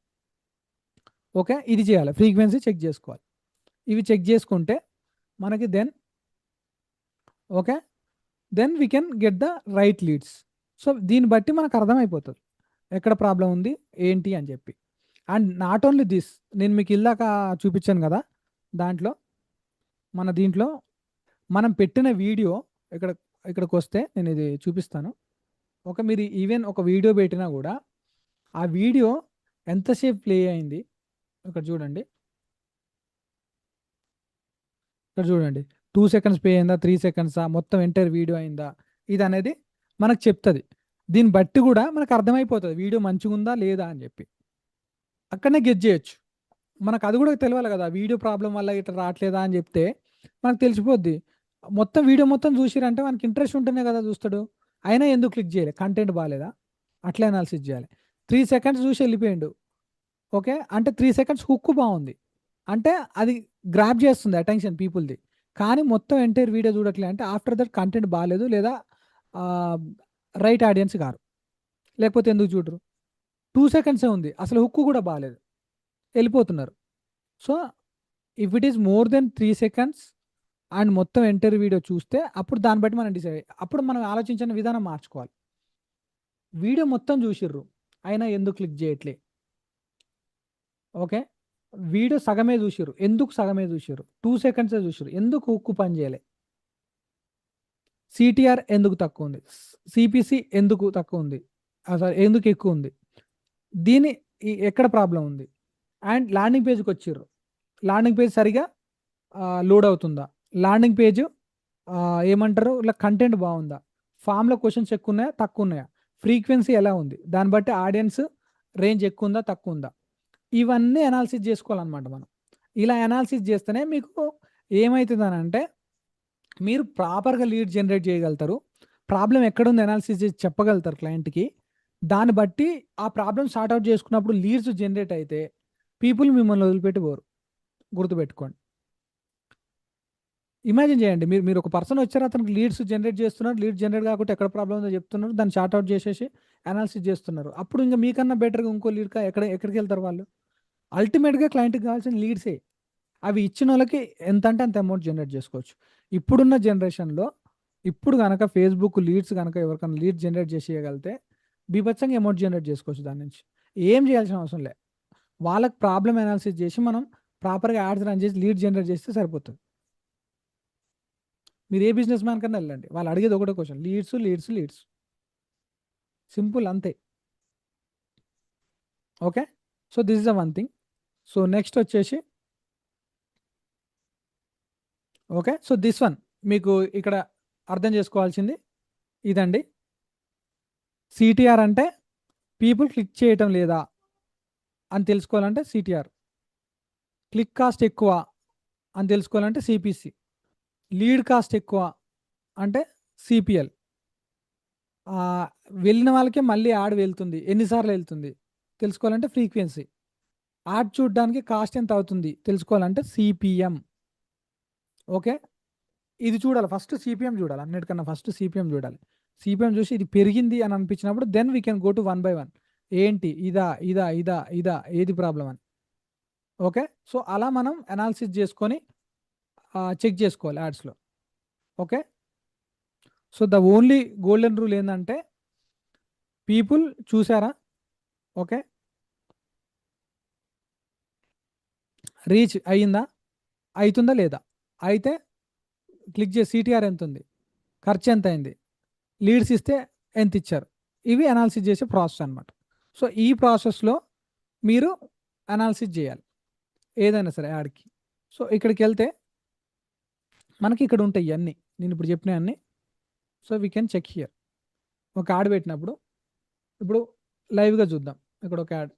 Okay, ఇది చేయాలి, ఫ్రీక్వెన్సీ చెక్ చేసుకోవాలి. ఇవి చెక్ చేసుకుంటే మనకి then we can get the right leads. So దీన్ని బట్టి మనకు అర్థమైపోతుంది ఎక్కడ ప్రాబ్లం ఉంది ఏంటి అని చెప్పి. అండ్ నాట్ ఓన్లీ దిస్, నేను మీకు ఇల్లాక చూపించాను కదా దాంట్లో దీంట్లో మనం పెట్టిన వీడియో ఇక్కడికి వస్తే నేను ఇది చూపిస్తాను. మీరు ఈవెన్ ఒక వీడియో పెట్టినా కూడా ఆ వీడియో ఎంతసేపు ప్లే అయింది ఇక్కడ చూడండి. 2 సెకండ్స్ ప్లే అయిందా, 3 సెకండ్సా, మొత్తం ఎంటైర్ వీడియో అయిందా, ఇది అనేది మనకు చెప్తుంది. దీన్ని బట్టి కూడా మనకు అర్థమైపోతుంది వీడియో మంచిగా ఉందా లేదా అని చెప్పి. అక్కడనే గెట్ చేయొచ్చు. మనకు అది కూడా తెలియాలి కదా, వీడియో ప్రాబ్లం వల్ల ఇట్లా రావట్లేదా అని చెప్తే మనకు తెలిసిపోద్ది. వీడియో మొత్తం చూసిరంటే మనకి ఇంట్రెస్ట్ ఉంటేనే కదా చూస్తాడు. అయినా ఎందుకు క్లిక్ చేయలేదు, కంటెంట్ బాగాలేదా, అట్లా అనాలిసిస్ చేయాలి. 3 సెకండ్స్ చూసి వెళ్ళిపోయిండు, ఓకే అంటే 3 సెకండ్స్ హుక్ బాగుంది అంటే అది గ్రాప్ చేస్తుంది అటెన్షన్ పీపుల్ది. కానీ మొత్తం ఎంటైర్ వీడియో చూడట్లే అంటే ఆఫ్టర్ దట్ కంటెంట్ బాగాలేదు, లేదా రైట్ ఆడియన్స్ కారు, లేకపోతే ఎందుకు చూడరు. 2 సెకండ్సే ఉంది, అసలు హుక్ కూడా బాగాలేదు, వెళ్ళిపోతున్నారు. So if it is more than 3 seconds and మొత్తం ఎంటైర్ వీడియో చూస్తే అప్పుడు దాన్ని బట్టి మనం డిసైడ్, అప్పుడు మనం ఆలోచించిన విధానం మార్చుకోవాలి. వీడియో మొత్తం చూసిర్రు అయినా ఎందుకు క్లిక్ చేయట్లే, ఓకే వీడియో సగమే చూసిర్రు, ఎందుకు సగమే చూసిర్రు, 2 సెకండ్సే చూసిర్రు, ఎందుకు హుక్కు పని చేయలే, సిటిఆర్ ఎందుకు తక్కువ ఉంది, సిపిసి ఎందుకు తక్కువ ఉంది, సారీ ఎందుకు ఎక్కువ ఉంది, దీని ఎక్కడ ప్రాబ్లం ఉంది. అండ్ ల్యాండింగ్ పేజ్కి వచ్చిర్రు, ల్యాండింగ్ పేజ్ సరిగా లోడ్ అవుతుందా, ల్యాండింగ్ పేజ్ ఏమంటారు ఇలా కంటెంట్ బాగుందా, ఫామ్లో క్వశ్చన్స్ ఎక్కువ ఉన్నాయా తక్కువ ఉన్నాయా, ఫ్రీక్వెన్సీ ఎలా ఉంది, దాన్ని బట్టి ఆడియన్స్ రేంజ్ ఎక్కువ ఉందా తక్కువ ఉందా, ఇవన్నీ అనాలిసిస్ చేసుకోవాలన్నమాట మనం. ఇలా అనాలిసిస్ చేస్తేనే మీకు ఏమవుతుందని అంటే మీరు ప్రాపర్గా లీడ్ జనరేట్ చేయగలుగుతారు, ప్రాబ్లం ఎక్కడుంది అనాలిసిస్ చేసి చెప్పగలుగుతారు క్లయింట్కి. దాన్ని బట్టి ఆ ప్రాబ్లం సార్ట్అవుట్ చేసుకున్నప్పుడు లీడ్స్ జనరేట్ అయితే పీపుల్ మిమ్మల్ని వదిలిపెట్టి పోరు, గుర్తుపెట్టుకోండి. ఇమాజిన్ చేయండి, మీరు ఒక పర్సన్ వచ్చారు, అతనికి లీడ్స్ జనరేట్ చేస్తున్నారు, లీడ్ జనరేట్ కాకుండా ఎక్కడ ప్రాబ్లం ఉందో చెప్తున్నారు, దాన్ని సార్ట్అవుట్ చేసేసి అనాలిసిస్ చేస్తున్నారు. అప్పుడు ఇంకా మీకన్నా బెటర్గా ఇంకో లీడ్ ఎక్కడికి వెళ్తారు వాళ్ళు. అల్టిమేట్గా క్లయింట్కి కావాల్సిన లీడ్సే, అవి ఇచ్చిన వాళ్ళకి ఎంత అంటే అంత అమౌంట్ జనరేట్ చేసుకోవచ్చు. ఇప్పుడున్న జనరేషన్లో ఇప్పుడు కనుక ఫేస్బుక్ లీడ్స్ కనుక ఎవరికైనా లీడ్ జనరేట్ చేసేయగలిగితే బీభత్సంగా అమౌంట్ జనరేట్ చేసుకోవచ్చు. దాని నుంచి ఏం చేయాల్సిన అవసరం లే, వాళ్ళకి ప్రాబ్లం అనాలిసిస్ చేసి మనం ప్రాపర్గా యాడ్స్ రన్ చేసి లీడ్ జనరేట్ చేస్తే సరిపోతుంది. మీరు ఏ బిజినెస్ మ్యాన్ కన్నా వెళ్ళండి, వాళ్ళు అడిగేది ఒకటే question, leads leads leads, simple అంతే. Okay, so this is the one thing. So next వచ్చేసి ఓకే, సో దిస్ వన్ మీకు ఇక్కడ అర్థం చేసుకోవాల్సింది ఇదండి. సిటిఆర్ అంటే పీపుల్ క్లిక్ చేయటం లేదా అని తెలుసుకోవాలంటే సిటిఆర్, క్లిక్ కాస్ట్ ఎక్కువ అని తెలుసుకోవాలంటే సిపిసి, లీడ్ కాస్ట్ ఎక్కువ అంటే సిపిఎల్, వెళ్ళిన వాళ్ళకే మళ్ళీ యాడ్ వెళ్తుంది ఎన్నిసార్లు వెళ్తుంది తెలుసుకోవాలంటే ఫ్రీక్వెన్సీ, యాడ్ చూడడానికి కాస్ట్ ఎంత అవుతుంది తెలుసుకోవాలంటే సిపిఎం. ఓకే, ఇది చూడాలి ఫస్ట్, సిపిఎం చూడాలి, అన్నిటికన్నా ఫస్ట్ సిపిఎం చూడాలి. సిపిఎం చూసి ఇది పెరిగింది అని అనిపించినప్పుడు then we can go to 1 by 1, ఏంటి ఇదా ఇదా ఇదా ఇదా ఏది ప్రాబ్లం అని. ఓకే, సో అలా మనం అనాలిసిస్ చేసుకొని చెక్ చేసుకోవాలి యాడ్స్లో. Okay, so the only golden rule ఏంటంటే పీపుల్ చూసారా, ఓకే రీచ్ అయ్యిందా, అవుతుందా లేదా, అయితే క్లిక్ చేసి సిటిఆర్ ఎంత ఉంది, ఖర్చు ఎంత అయింది, లీడ్స్ ఇస్తే ఎంత ఇచ్చారు, ఇవి అనాలిసిస్ చేసే ప్రాసెస్ అనమాట. సో ఈ ప్రాసెస్లో మీరు అనాలిసిస్ చేయాలి ఏదైనా సరే యాడ్కి. సో ఇక్కడికి వెళ్తే మనకి ఇక్కడ ఉంటాయి ఇవన్నీ నేను ఇప్పుడు చెప్పిన అన్నీ. So we can check here. ఒక యాడ్ పెట్టినప్పుడు ఇప్పుడు లైవ్గా చూద్దాం, ఇక్కడ ఒక యాడ్.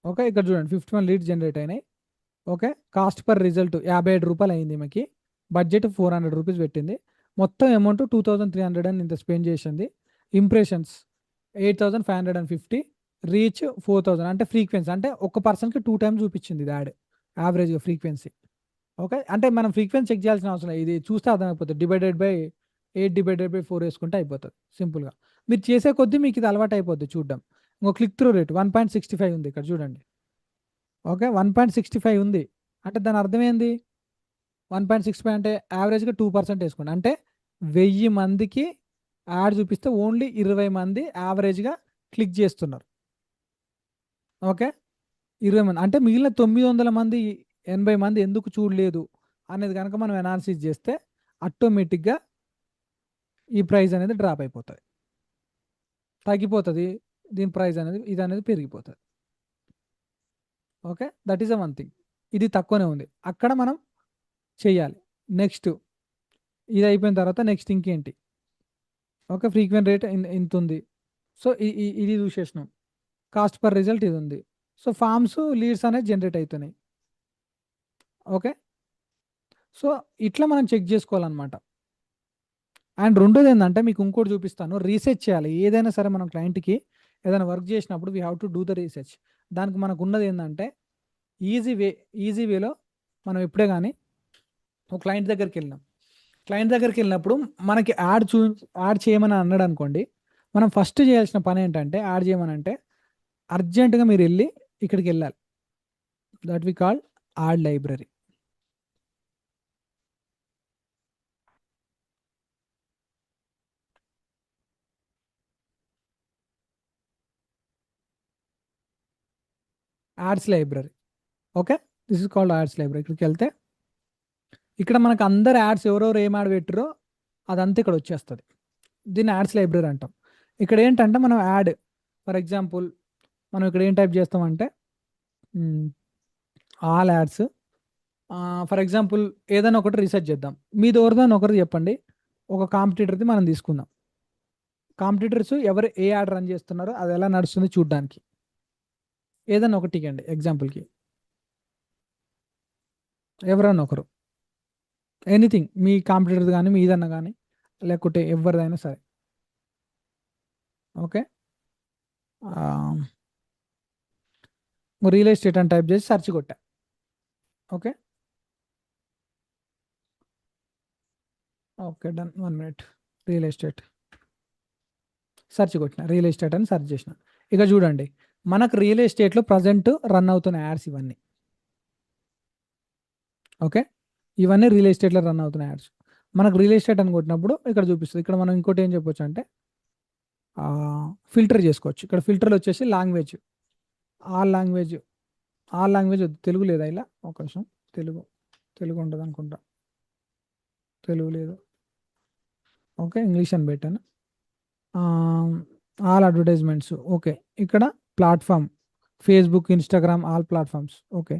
ఓకే, ఇక్కడ చూడండి 51 లీడ్స్ జనరేట్ అయినాయి. ఓకే, కాస్ట్ పర్ రిజల్ట్ 57 రూపాయలు అయింది, ఈమెకి బడ్జెట్ 400 రూపీస్ పెట్టింది, మొత్తం అమౌంట్ 2300 అని ఇంత స్పెండ్ చేసింది, ఇంప్రెషన్స్ 8550, రీచ్ 4000, అంటే ఫ్రీక్వెన్సీ అంటే ఒక పర్సన్కి 2 times చూపించింది ఇది యాడ్ యావరేజ్గా ఫ్రీక్వెన్సీ. ఓకే, అంటే మనం ఫ్రీక్వెన్సీ చెక్ చేయాల్సిన అవసరం లేదు, ఇది చూస్తే అర్థమైపోతుంది, /8/4 వేసుకుంటే అయిపోతుంది సింపుల్గా. మీరు చేసే కొద్దీ మీకు ఇది అలవాటు అయిపోద్ది చూడడం. ఇంకో క్లిక్ త్రూ రేట్ 1.65 ఉంది ఇక్కడ చూడండి. ఓకే, 1.65 ఉంది అంటే దాని అర్థం ఏంది, 1.65 అంటే యావరేజ్గా 2% వేసుకోండి, అంటే 1000 మందికి యాడ్ చూపిస్తే ఓన్లీ 20 మంది యావరేజ్గా క్లిక్ చేస్తున్నారు. ఓకే, 20 మంది అంటే మిగిలిన 900 మంది 80 మంది ఎందుకు చూడలేదు అనేది కనుక మనం అనాలిసిస్ చేస్తే ఆటోమేటిక్గా ఈ ప్రైస్ అనేది డ్రాప్ అయిపోతుంది, తగ్గిపోతుంది. దీని ప్రైస్ అనేది ఇది అనేది పెరిగిపోతుంది. Okay, that is a one thing. ఇది తక్కువనే ఉంది, అక్కడ మనం చెయ్యాలి. నెక్స్ట్ ఇది అయిపోయిన తర్వాత నెక్స్ట్ ఇంకేంటి? ఓకే, ఫ్రీక్వెంట్ రేట్ ఇంత ఉంది. సో ఇది చూసేసినాం. కాస్ట్ పర్ రిజల్ట్ ఇది ఉంది. సో ఫామ్స్ లీడ్స్ అనేది జనరేట్ అవుతున్నాయి. ఓకే, సో ఇట్లా మనం చెక్ చేసుకోవాలన్నమాట. అండ్ రెండోది ఏంటంటే మీకు ఇంకోటి చూపిస్తాను, రీసెర్చ్ చేయాలి. ఏదైనా సరే మనం క్లయింట్కి ఏదైనా వర్క్ చేసినప్పుడు we have to do the research. దానికి మనకు ఉన్నది ఏంటంటే ఈజీ వేలో మనం ఎప్పుడే కానీ ఒక క్లయింట్ దగ్గరికి వెళ్ళినాం, క్లయింట్ దగ్గరికి వెళ్ళినప్పుడు మనకి యాడ్ చేయమని అన్నాడు అనుకోండి, మనం ఫస్ట్ చేయాల్సిన పని ఏంటంటే యాడ్ చేయమని అంటే అర్జెంటుగా మీరు వెళ్ళి ఇక్కడికి వెళ్ళాలి. That we call ad library. Ads library. Okay, this is called ads library. ఇక్కడికి వెళ్తే ఇక్కడ మనకు అందరు యాడ్స్ ఎవరెవరు ఏం యాడ్ పెట్టారో అదంతా ఇక్కడ వచ్చేస్తుంది. దీన్ని యాడ్స్ లైబ్రరీ అంటాం. ఇక్కడ ఏంటంటే మనం యాడ్, ఫర్ ఎగ్జాంపుల్ మనం ఇక్కడ ఏం టైప్ చేస్తామంటే ఆల్ యాడ్స్. ఫర్ ఎగ్జాంపుల్ ఏదైనా ఒకటి రీసెర్చ్ చేద్దాం. మీది ఎవరిదని ఒకరు చెప్పండి. ఒక కాంపిటీటర్ది మనం తీసుకుందాం. కాంపిటీటర్స్ ఎవరు ఏ యాడ్ రన్ చేస్తున్నారో అది ఎలా నడుస్తుంది చూడడానికి ఏదైనా ఒకటి ఇవ్వండి ఎగ్జాంపుల్కి. ఎవరన్నా ఒకరు, ఎనీథింగ్, మీ కాంపిటీటర్ కానీ మీ ఏదన్నా కానీ లేకుంటే ఎవరిదైనా సరే. ఓకే, రియల్ ఎస్టేట్ అని టైప్ చేసి సెర్చ్ కొట్టా. Okay okay done, 1 minute. Real estate search కొట్టిన, రియల్ ఎస్టేట్ అని సెర్చ్ చేసిన. ఇక చూడండి మనకు రియల్ ఎస్టేట్లో ప్రజెంట్ రన్ అవుతున్న యాడ్స్ ఇవన్నీ. ఓకే, ఇవన్నీ రియల్ ఎస్టేట్లో రన్ అవుతున్న యాడ్స్. మనకు రియల్ ఎస్టేట్ అని కొట్టినప్పుడు ఇక్కడ చూపిస్తుంది. ఇక్కడ మనం ఇంకోటి ఏం చెప్పొచ్చు అంటే ఫిల్టర్ చేసుకోవచ్చు. ఇక్కడ ఫిల్టర్లు వచ్చేసి లాంగ్వేజ్, ఆల్ లాంగ్వేజ్ తెలుగు లేదా ఇలా ఒక నిమిషం, తెలుగు ఉంటుంది అనుకుంటా, తెలుగు లేదు. ఓకే, ఇంగ్లీష్ అని పెట్టాను. All advertisements. ఓకే, ఇక్కడ platform Facebook, Instagram, all platforms. Okay,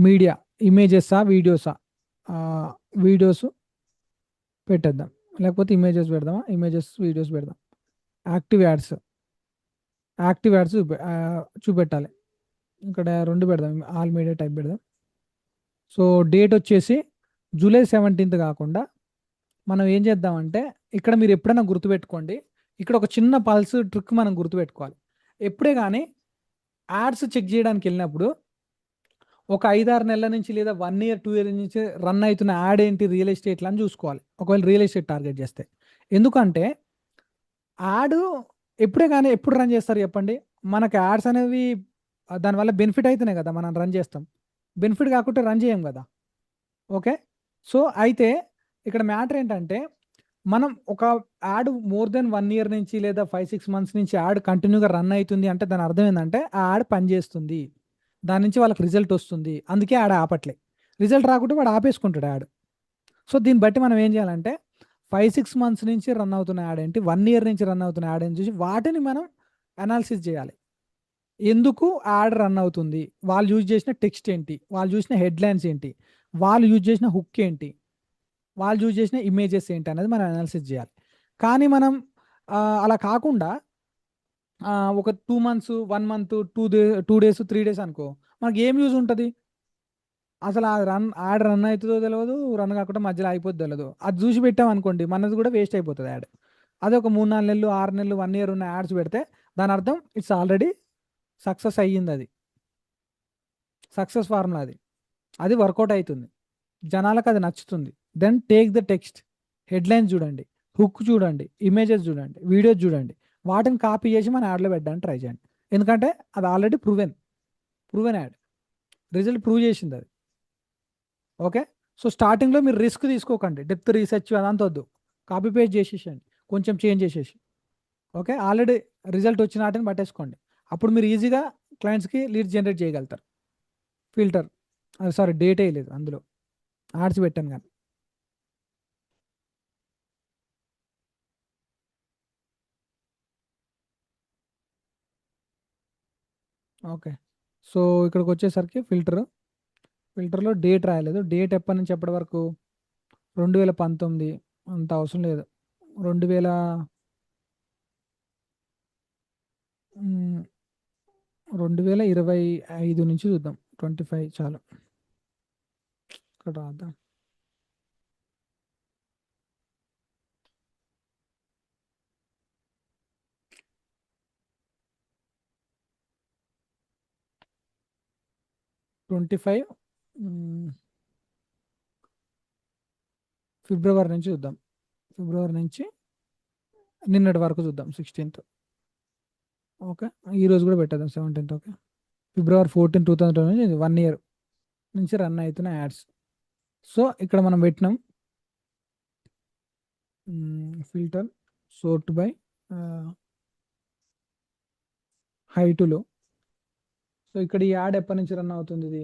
media, ఇమేజెసా వీడియోసా? వీడియోస్ పెట్టేద్దాం, లేకపోతే ఇమేజెస్ పెడదామా? ఇమేజెస్ వీడియోస్ పెడదాం. యాక్టివ్ యాడ్స్ చూపెట్టాలి. ఇక్కడ 2 పెడదాం, ఆల్ మీడియా టైప్ పెడదాం. సో డేట్ వచ్చేసి జూలై 17th కాకుండా మనం ఏం చేద్దామంటే ఇక్కడ మీరు ఎప్పుడైనా గుర్తుపెట్టుకోండి, ఇక్కడ ఒక చిన్న పల్స్ ట్రిక్ మనం గుర్తుపెట్టుకోవాలి. ఎప్పుడే కానీ యాడ్స్ చెక్ చేయడానికి వెళ్ళినప్పుడు ఒక 5-6 నెలల నుంచి లేదా 1 year 2 year నుంచి రన్ అవుతున్న యాడ్ ఏంటి రియల్ ఎస్టేట్లో అని చూసుకోవాలి, ఒకవేళ రియల్ ఎస్టేట్ టార్గెట్ చేస్తే. ఎందుకంటే యాడ్ ఎప్పుడే కానీ ఎప్పుడు రన్ చేస్తారు చెప్పండి? మనకు యాడ్స్ అనేవి దానివల్ల బెనిఫిట్ అవుతున్నాయి కదా, మనం రన్ చేస్తాం. బెనిఫిట్ కాకుంటే రన్ చేయం కదా. ఓకే, సో అయితే ఇక్కడ మ్యాటర్ ఏంటంటే మనం ఒక యాడ్ మోర్ దెన్ 1 year నుంచి లేదా 5-6 months నుంచి యాడ్ కంటిన్యూగా రన్ అవుతుంది అంటే దాని అర్థం ఏంటంటే ఆ యాడ్ పనిచేస్తుంది, దాని నుంచి వాళ్ళకి రిజల్ట్ వస్తుంది, అందుకే యాడ్ ఆపట్లే. రిజల్ట్ రాకుంటే వాడు ఆపేసుకుంటాడు యాడ్. సో దీన్ని బట్టి మనం ఏం చేయాలంటే 5-6 months నుంచి రన్ అవుతున్న యాడ్ ఏంటి, 1 year నుంచి రన్ అవుతున్న యాడ్ ఏంటి చూసి వాటిని మనం అనాలిసిస్ చేయాలి. ఎందుకు యాడ్ రన్ అవుతుంది, వాళ్ళు యూజ్ చేసిన టెక్స్ట్ ఏంటి, వాళ్ళు చూసిన హెడ్లైన్స్ ఏంటి, వాళ్ళు యూజ్ చేసిన హుక్ ఏంటి, వాళ్ళు యూజ్ చేసిన ఇమేజెస్ ఏంటి అనేది మనం అనాలిసిస్ చేయాలి. కానీ మనం అలా కాకుండా ఒక 2 months 1 month 2 days 3 days అనుకో, మనకి ఏం యూజ్ ఉంటుంది? అసలు ఆ యాడ్ రన్ అవుతుందో తెలియదు, రన్ కాకుండా మధ్యలో అయిపోద్ది తెలియదు. అది చూసి పెట్టాం అనుకోండి, మనది కూడా వేస్ట్ అయిపోతుంది యాడ్. అదే ఒక 3-4 నెలలు 6 నెలలు 1 year ఉన్న యాడ్స్ పెడితే దాని అర్థం ఇట్స్ ఆల్రెడీ సక్సెస్ అయ్యింది, అది సక్సెస్ ఫార్ములా, అది వర్కౌట్ అవుతుంది, జనాలకు అది నచ్చుతుంది. Then take the text, headlines చూడండి, హుక్ చూడండి, ఇమేజెస్ చూడండి, వీడియోస్ చూడండి, వాటిని కాపీ చేసి మన యాడ్లో పెట్టడానికి ట్రై చేయండి. ఎందుకంటే అది already proven add, result prove చేసింది అది. ఓకే, సో స్టార్టింగ్లో మీరు రిస్క్ తీసుకోకండి, డెప్త్ రీసెర్చ్ అదంతా వద్దు, కాపీ పేస్ట్ చేసేసండి, కొంచెం చేంజ్ చేసేసి. ఓకే, ఆల్రెడీ రిజల్ట్ వచ్చిన వాటిని పట్టేసుకోండి, అప్పుడు మీరు ఈజీగా క్లయింట్స్కి లీడ్ జనరేట్ చేయగలుగుతారు. ఫిల్టర్ సారీ డేటే లేదు అందులో, యాడ్స్ పెట్టాను కానీ. ఓకే, సో ఇక్కడికి వచ్చేసరికి ఫిల్టర్లో డేట్ రాయలేదు. డేట్ ఎప్పటి నుంచి ఎప్పటి వరకు? 2019, అంత అవసరం లేదు. 2000 2025 నుంచి చూద్దాం. 25 చాలు. ఇక్కడ రాద్దాం. ఫిబ్రవరి నుంచి చూద్దాం. ఫిబ్రవరి నుంచి నిన్నటి వరకు చూద్దాం, 16th. ఓకే, ఈ రోజు కూడా పెట్టేద్దాం 17th. ఓకే, ఫిబ్రవరి 14, 2020 1 year నుంచి రన్ అవుతున్న యాడ్స్. సో ఇక్కడ మనం పెట్టినాం ఫిల్టర్ సోర్ట్ బై హైటులో. సో ఇక్కడ ఈ యాడ్ ఎప్పటి నుంచి రన్ అవుతుంది? ఇది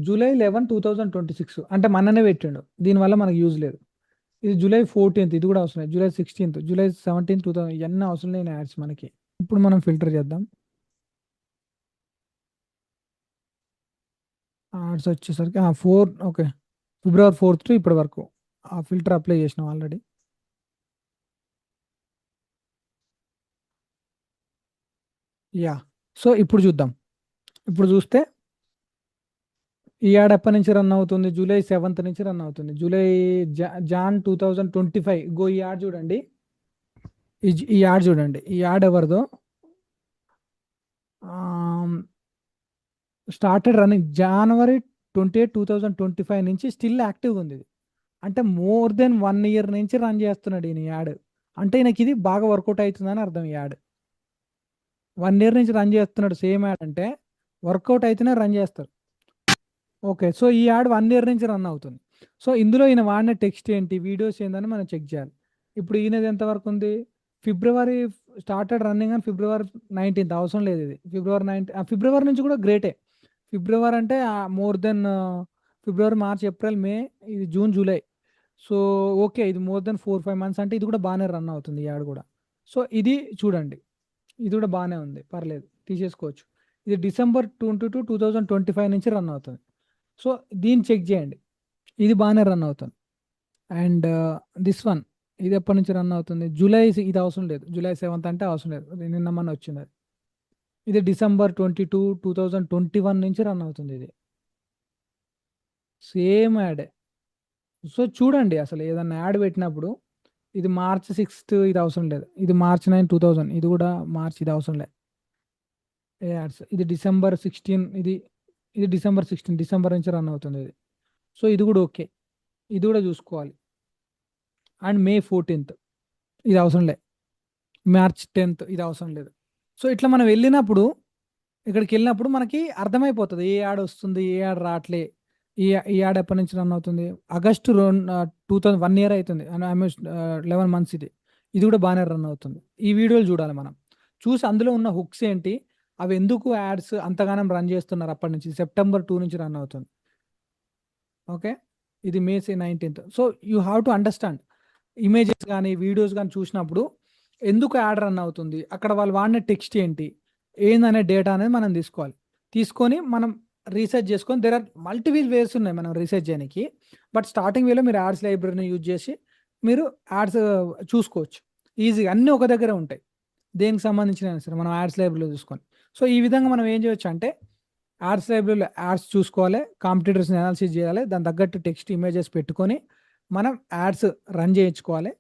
July 11, 2026, అంటే మననే పెట్టిండు, దీనివల్ల మనకు యూజ్ లేదు. ఇది July 14th, ఇది కూడా అవసరం లేదు. July 16th, July 17, 2000, ఇవన్నీ అవసరం లేని యాడ్స్ మనకి. ఇప్పుడు మనం ఫిల్టర్ చేద్దాం. యాడ్స్ వచ్చేసరికి 4, ఓకే, February 4th ఇప్పటి వరకు ఆ ఫిల్టర్ అప్లై చేసినాం ఆల్రెడీ. యా, సో ఇప్పుడు చూద్దాం. ఇప్పుడు చూస్తే ఈ యాడ్ ఎప్పటి నుంచి రన్ అవుతుంది? July 7th నుంచి రన్ అవుతుంది. జాన్ 2025. గో ఈ యాడ్ చూడండి, ఈ యాడ్ చూడండి. ఈ యాడ్ ఎవరిదో? స్టార్టెడ్ రన్నింగ్ January 28, 2025 నుంచి స్టిల్ యాక్టివ్గా ఉంది. అంటే మోర్ దెన్ 1 year నుంచి రన్ చేస్తున్నాడు ఈయన యాడ్. అంటే ఈయనకి ఇది బాగా వర్కౌట్ అవుతుందని అర్థం. ఈ యాడ్ 1 year నుంచి రన్ చేస్తున్నాడు. సేమ్ యాడ్ అంటే వర్కౌట్ అయితేనే రన్ చేస్తారు. ఓకే, సో ఈ యాడ్ 1 year నుంచి రన్ అవుతుంది. సో ఇందులో ఈయన వాడిన టెక్స్ట్ ఏంటి, వీడియోస్ ఏందని మనం చెక్ చేయాలి. ఇప్పుడు ఈయనది ఎంతవరకు ఉంది? ఫిబ్రవరి స్టార్టెడ్ రన్నింగ్ అని February 19th, అవసరం లేదు ఇది. ఫిబ్రవరి నుంచి కూడా గ్రేటే. ఫిబ్రవరి అంటే మోర్ దెన్ ఫిబ్రవరి, మార్చ్, ఏప్రిల్, మే, ఇది జూన్, జూలై. సో ఓకే, ఇది మోర్ దెన్ 4-5 months, అంటే ఇది కూడా బాగానే రన్ అవుతుంది ఈ యాడ్ కూడా. సో ఇది చూడండి, ఇది కూడా బాగానే ఉంది, పర్లేదు, తీసేసుకోవచ్చు. ఇది December 22, 2025 నుంచి రన్ అవుతుంది. సో దీన్ని చెక్ చేయండి, ఇది బాగానే రన్ అవుతుంది. అండ్ దిస్ వన్, ఇది ఎప్పటి నుంచి రన్ అవుతుంది? జూలై, ఇది అవసరం లేదు. July 7th అంటే అవసరం లేదు, నిన్న మన వచ్చింది అది. ఇది December 22, 2021 నుంచి రన్ అవుతుంది. ఇది సేమ్ యాడే. సో చూడండి, అసలు ఏదన్నా యాడ్ పెట్టినప్పుడు ఇది March 6th, ఇది అవసరం లేదు. ఇది March 9, 2000, ఇది కూడా మార్చ్, ఇది అవసరం లేదు. ఏ యాడ్స్? ఇది December 16, ఇది December 16, డిసెంబర్ నుంచి రన్ అవుతుంది ఇది. సో ఇది కూడా ఓకే, ఇది కూడా చూసుకోవాలి. అండ్ May 14th, ఇది అవసరం లేదు. March 10th, ఇది అవసరం లేదు. సో ఇట్లా మనం వెళ్ళినప్పుడు, ఇక్కడికి వెళ్ళినప్పుడు మనకి అర్థమైపోతుంది ఏ యాడ్ వస్తుంది, ఏ యాడ్ రావట్లే. ఈ యాడ్ ఎప్పటి నుంచి రన్ అవుతుంది? ఆగస్టు 1 year అవుతుంది, 11 months. ఇది కూడా బాగానే రన్ అవుతుంది. ఈ వీడియోలు చూడాలి మనం, చూసి అందులో ఉన్న హుక్స్ ఏంటి, అవి ఎందుకు యాడ్స్ అంతగానం రన్ చేస్తున్నారు అప్పటి నుంచి. September 2 నుంచి రన్ అవుతుంది. ఓకే, ఇది May 19th. So you have to understand, images కానీ వీడియోస్ కానీ చూసినప్పుడు ఎందుకు యాడ్ రన్ అవుతుంది, అక్కడ వాళ్ళు వాడిన టెక్స్ట్ ఏందనే డేటా అనేది మనం తీసుకోవాలి. తీసుకొని మనం రీసెర్చ్ చేసుకొని, దేర్ ఆర్ మల్టిపుల్ వేస్ ఉన్నాయి మనం రీసెర్చ్ చేయడానికి. బట్ స్టార్టింగ్ వేలో మీరు యాడ్స్ లైబ్రరీని యూజ్ చేసి మీరు యాడ్స్ చూసుకోవచ్చు ఈజీగా. అన్నీ ఒక దగ్గరే ఉంటాయి, దేనికి సంబంధించిన సరే మనం యాడ్స్ లైబ్రరీలో చూసుకొని. సో ఈ విధంగా మనం ఏం చేయొచ్చు అంటే, యాడ్స్ లైబ్రరీలో యాడ్స్ చూసుకోవాలి, కాంపిటీటర్స్ని అనాలిసిస్ చేయాలి, దాని తగ్గట్టు టెక్స్ట్ ఇమేజెస్ పెట్టుకొని మనం యాడ్స్ రన్ చేయించుకోవాలి.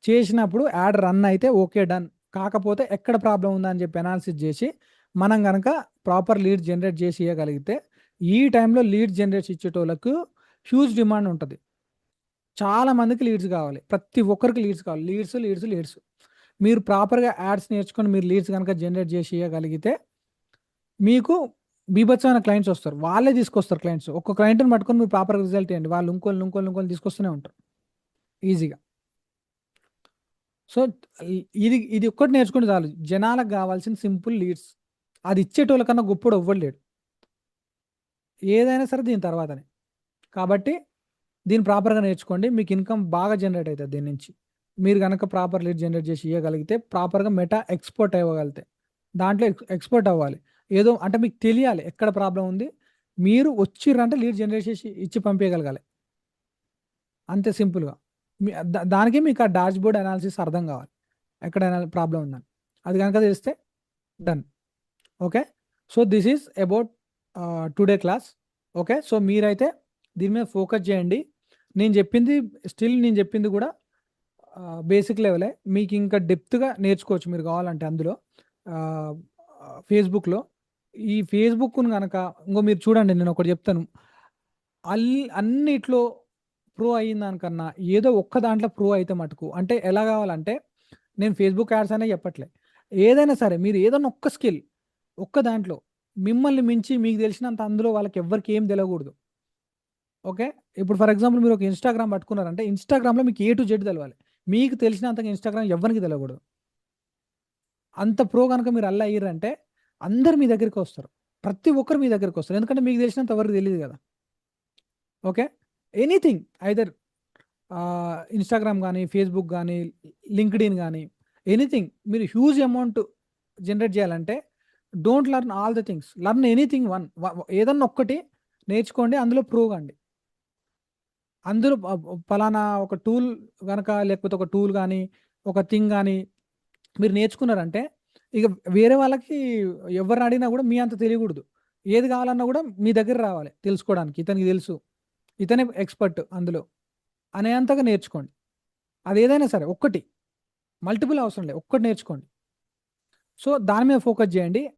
చేసినప్పుడు యాడ్ రన్ అయితే ఓకే, డన్. కాకపోతే ఎక్కడ ప్రాబ్లం ఉందని చెప్పి అనాలిసిస్ చేసి మనం కనుక ప్రాపర్ లీడ్ జనరేట్ చేసి ఇవ్వగలిగితే, ఈ టైంలో లీడ్ జనరేట్ ఇచ్చేటోళ్ళకు హ్యూజ్ డిమాండ్ ఉంటుంది. చాలా మందికి లీడ్స్ కావాలి, ప్రతి ఒక్కరికి లీడ్స్ కావాలి. లీడ్స్ మీరు ప్రాపర్గా యాడ్స్ నేర్చుకొని మీరు లీడ్స్ కనుక జనరేట్ చేసి ఇవ్వగలిగితే మీకు బీభత్సమైన క్లయింట్స్ వస్తారు. వాళ్ళే తీసుకొస్తారు క్లయింట్స్. ఒక్క క్లయింట్ని పట్టుకొని మీరు ప్రాపర్ రిజల్ట్ ఇవ్వండి, వాళ్ళు ఇంకోళ్ళు తీసుకొస్తూనే ఉంటారు ఈజీగా. సో ఇది ఒక్కటి నేర్చుకుంటే చాలు. జనాలకు కావాల్సిన సింపుల్ లీడ్స్. అది ఇచ్చేటోళ్ళ కన్నా గొప్పోడు ఎవ్వడు లేడు. ఏదైనా సరే దీని తర్వాతనే. కాబట్టి దీన్ని ప్రాపర్‌గా నేర్చుకోండి. మీకు ఇన్‌కమ్ బాగా జనరేట్ అయితది దీని నుంచి. మీరు గనక ప్రాపర్ లీడ్ జనరేట్ చేసి ఇయ్యగలిగితే ప్రాపర్‌గా మెటా ఎక్స్‌పోర్ట్ అవ్వగలిగితే. దాంట్లో ఎక్స్‌పర్ట్ అవ్వాలి. ఏదో అంటే మీకు తెలియాలి ఎక్కడ ప్రాబ్లమ్ ఉంది. మీరు వచ్చిర్రంటే లీడ్ జనరేట్ చేసి ఇచ్చి పంపియగలగాలి. అంతే సింపుల్‌గా. మీ దానికే మీకు ఆ డాష్‌బోర్డ్ అనాలిసిస్ అర్థం కావాలి. ఎక్కడైనా ప్రాబ్లమ్ ఉందని. అది గనక తెలిస్తే done. Okay. So, this is about today class. Okay. So, మీరైతే దీని మీద ఫోకస్ చేయండి. నేను చెప్పింది కూడా బేసిక్ లెవెలే. మీకు ఇంకా డెప్త్‌గా నేర్చుకోవచ్చు మీరు కావాలంటే అందులో. ఆహ్, ఫేస్‌బుక్‌లో. ఈ ఫేస్‌బుక్‌ని గనక మీరు చూడండి నేనొకటి చెప్తాను. అల్ అన్నిట్లో ప్రో అయ్యిందానికన్నా ఏదో ఒక్క దాంట్లో ప్రో అయితే మటుకు అంటే ఎలా కావాలంటే నేను ఫేస్‌బుక్ యాడ్స్ అనే చెప్పట్లే. ఏదైనా సరే మీరు ఏదన్నా ఒక్క స్కిల్ ఒక్క దాంట్లో మిమ్మల్ని మించి మీకు తెలిసినంత అందులో వాళ్ళకి ఎవ్వరికీ ఏం తెలవకూడదు. ఓకే. ఇప్పుడు ఫర్ ఎగ్జాంపుల్ మీరు ఒక ఇన్‌స్టాగ్రామ్ పట్టుకున్నారంటే ఇన్‌స్టాగ్రామ్‌లో మీకు ఏ టు జెడ్ తెలవాలి. మీకు తెలిసినంతగా ఇన్‌స్టాగ్రామ్ ఎవ్వరికీ తెలవకూడదు. అంత ప్రో గనక మీరు అల్లా అయ్యిర్రంటే అందరూ మీ దగ్గరికొస్తారు. ప్రతి ఒక్కరు మీ దగ్గరికొస్తారు. ఎందుకంటే మీకు తెలిసినంత ఎవరికీ తెలీదు గదా! ఓకే. ఎనీథింగ్ ఐదర్ ఇన్‌స్టాగ్రామ్ గానీ, ఫేస్‌బుక్ గానీ, లింక్డ్ఇన్ గానీ, ఎనీథింగ్ మీరు హ్యూజ్ అమౌంట్ జనరేట్ చేయాలంటే don't learn all the things. Learn anything one ఏదన్నా ఒక్కటి నేర్చుకోండి. అందులో ప్రో కండి. అందులో పలానా ఒక టూల్ గనక లేకపోతే ఒక టూల్ గానీ, ఒక థింగ్ గానీ మీరు నేర్చుకున్నారంటే ఇక వేరే వాళ్ళకి ఎవరిని అడిగినా గూడా మీ అంత తెలియకూడదు. ఏది కావాలన్నా గూడా మీ దగ్గర రావాలి తెలుసుకోవడానికి. ఇతనికి తెలుసు. ఇతనే ఎక్స్‌పర్ట్ అందులో అనేంతగా నేర్చుకోండి. అదేదైనా సరే ఒక్కటి. మల్టిపుల్ అవసరం లేదు. ఒక్కటి నేర్చుకోండి. సో, దాని మీద ఫోకస్ జేయండి.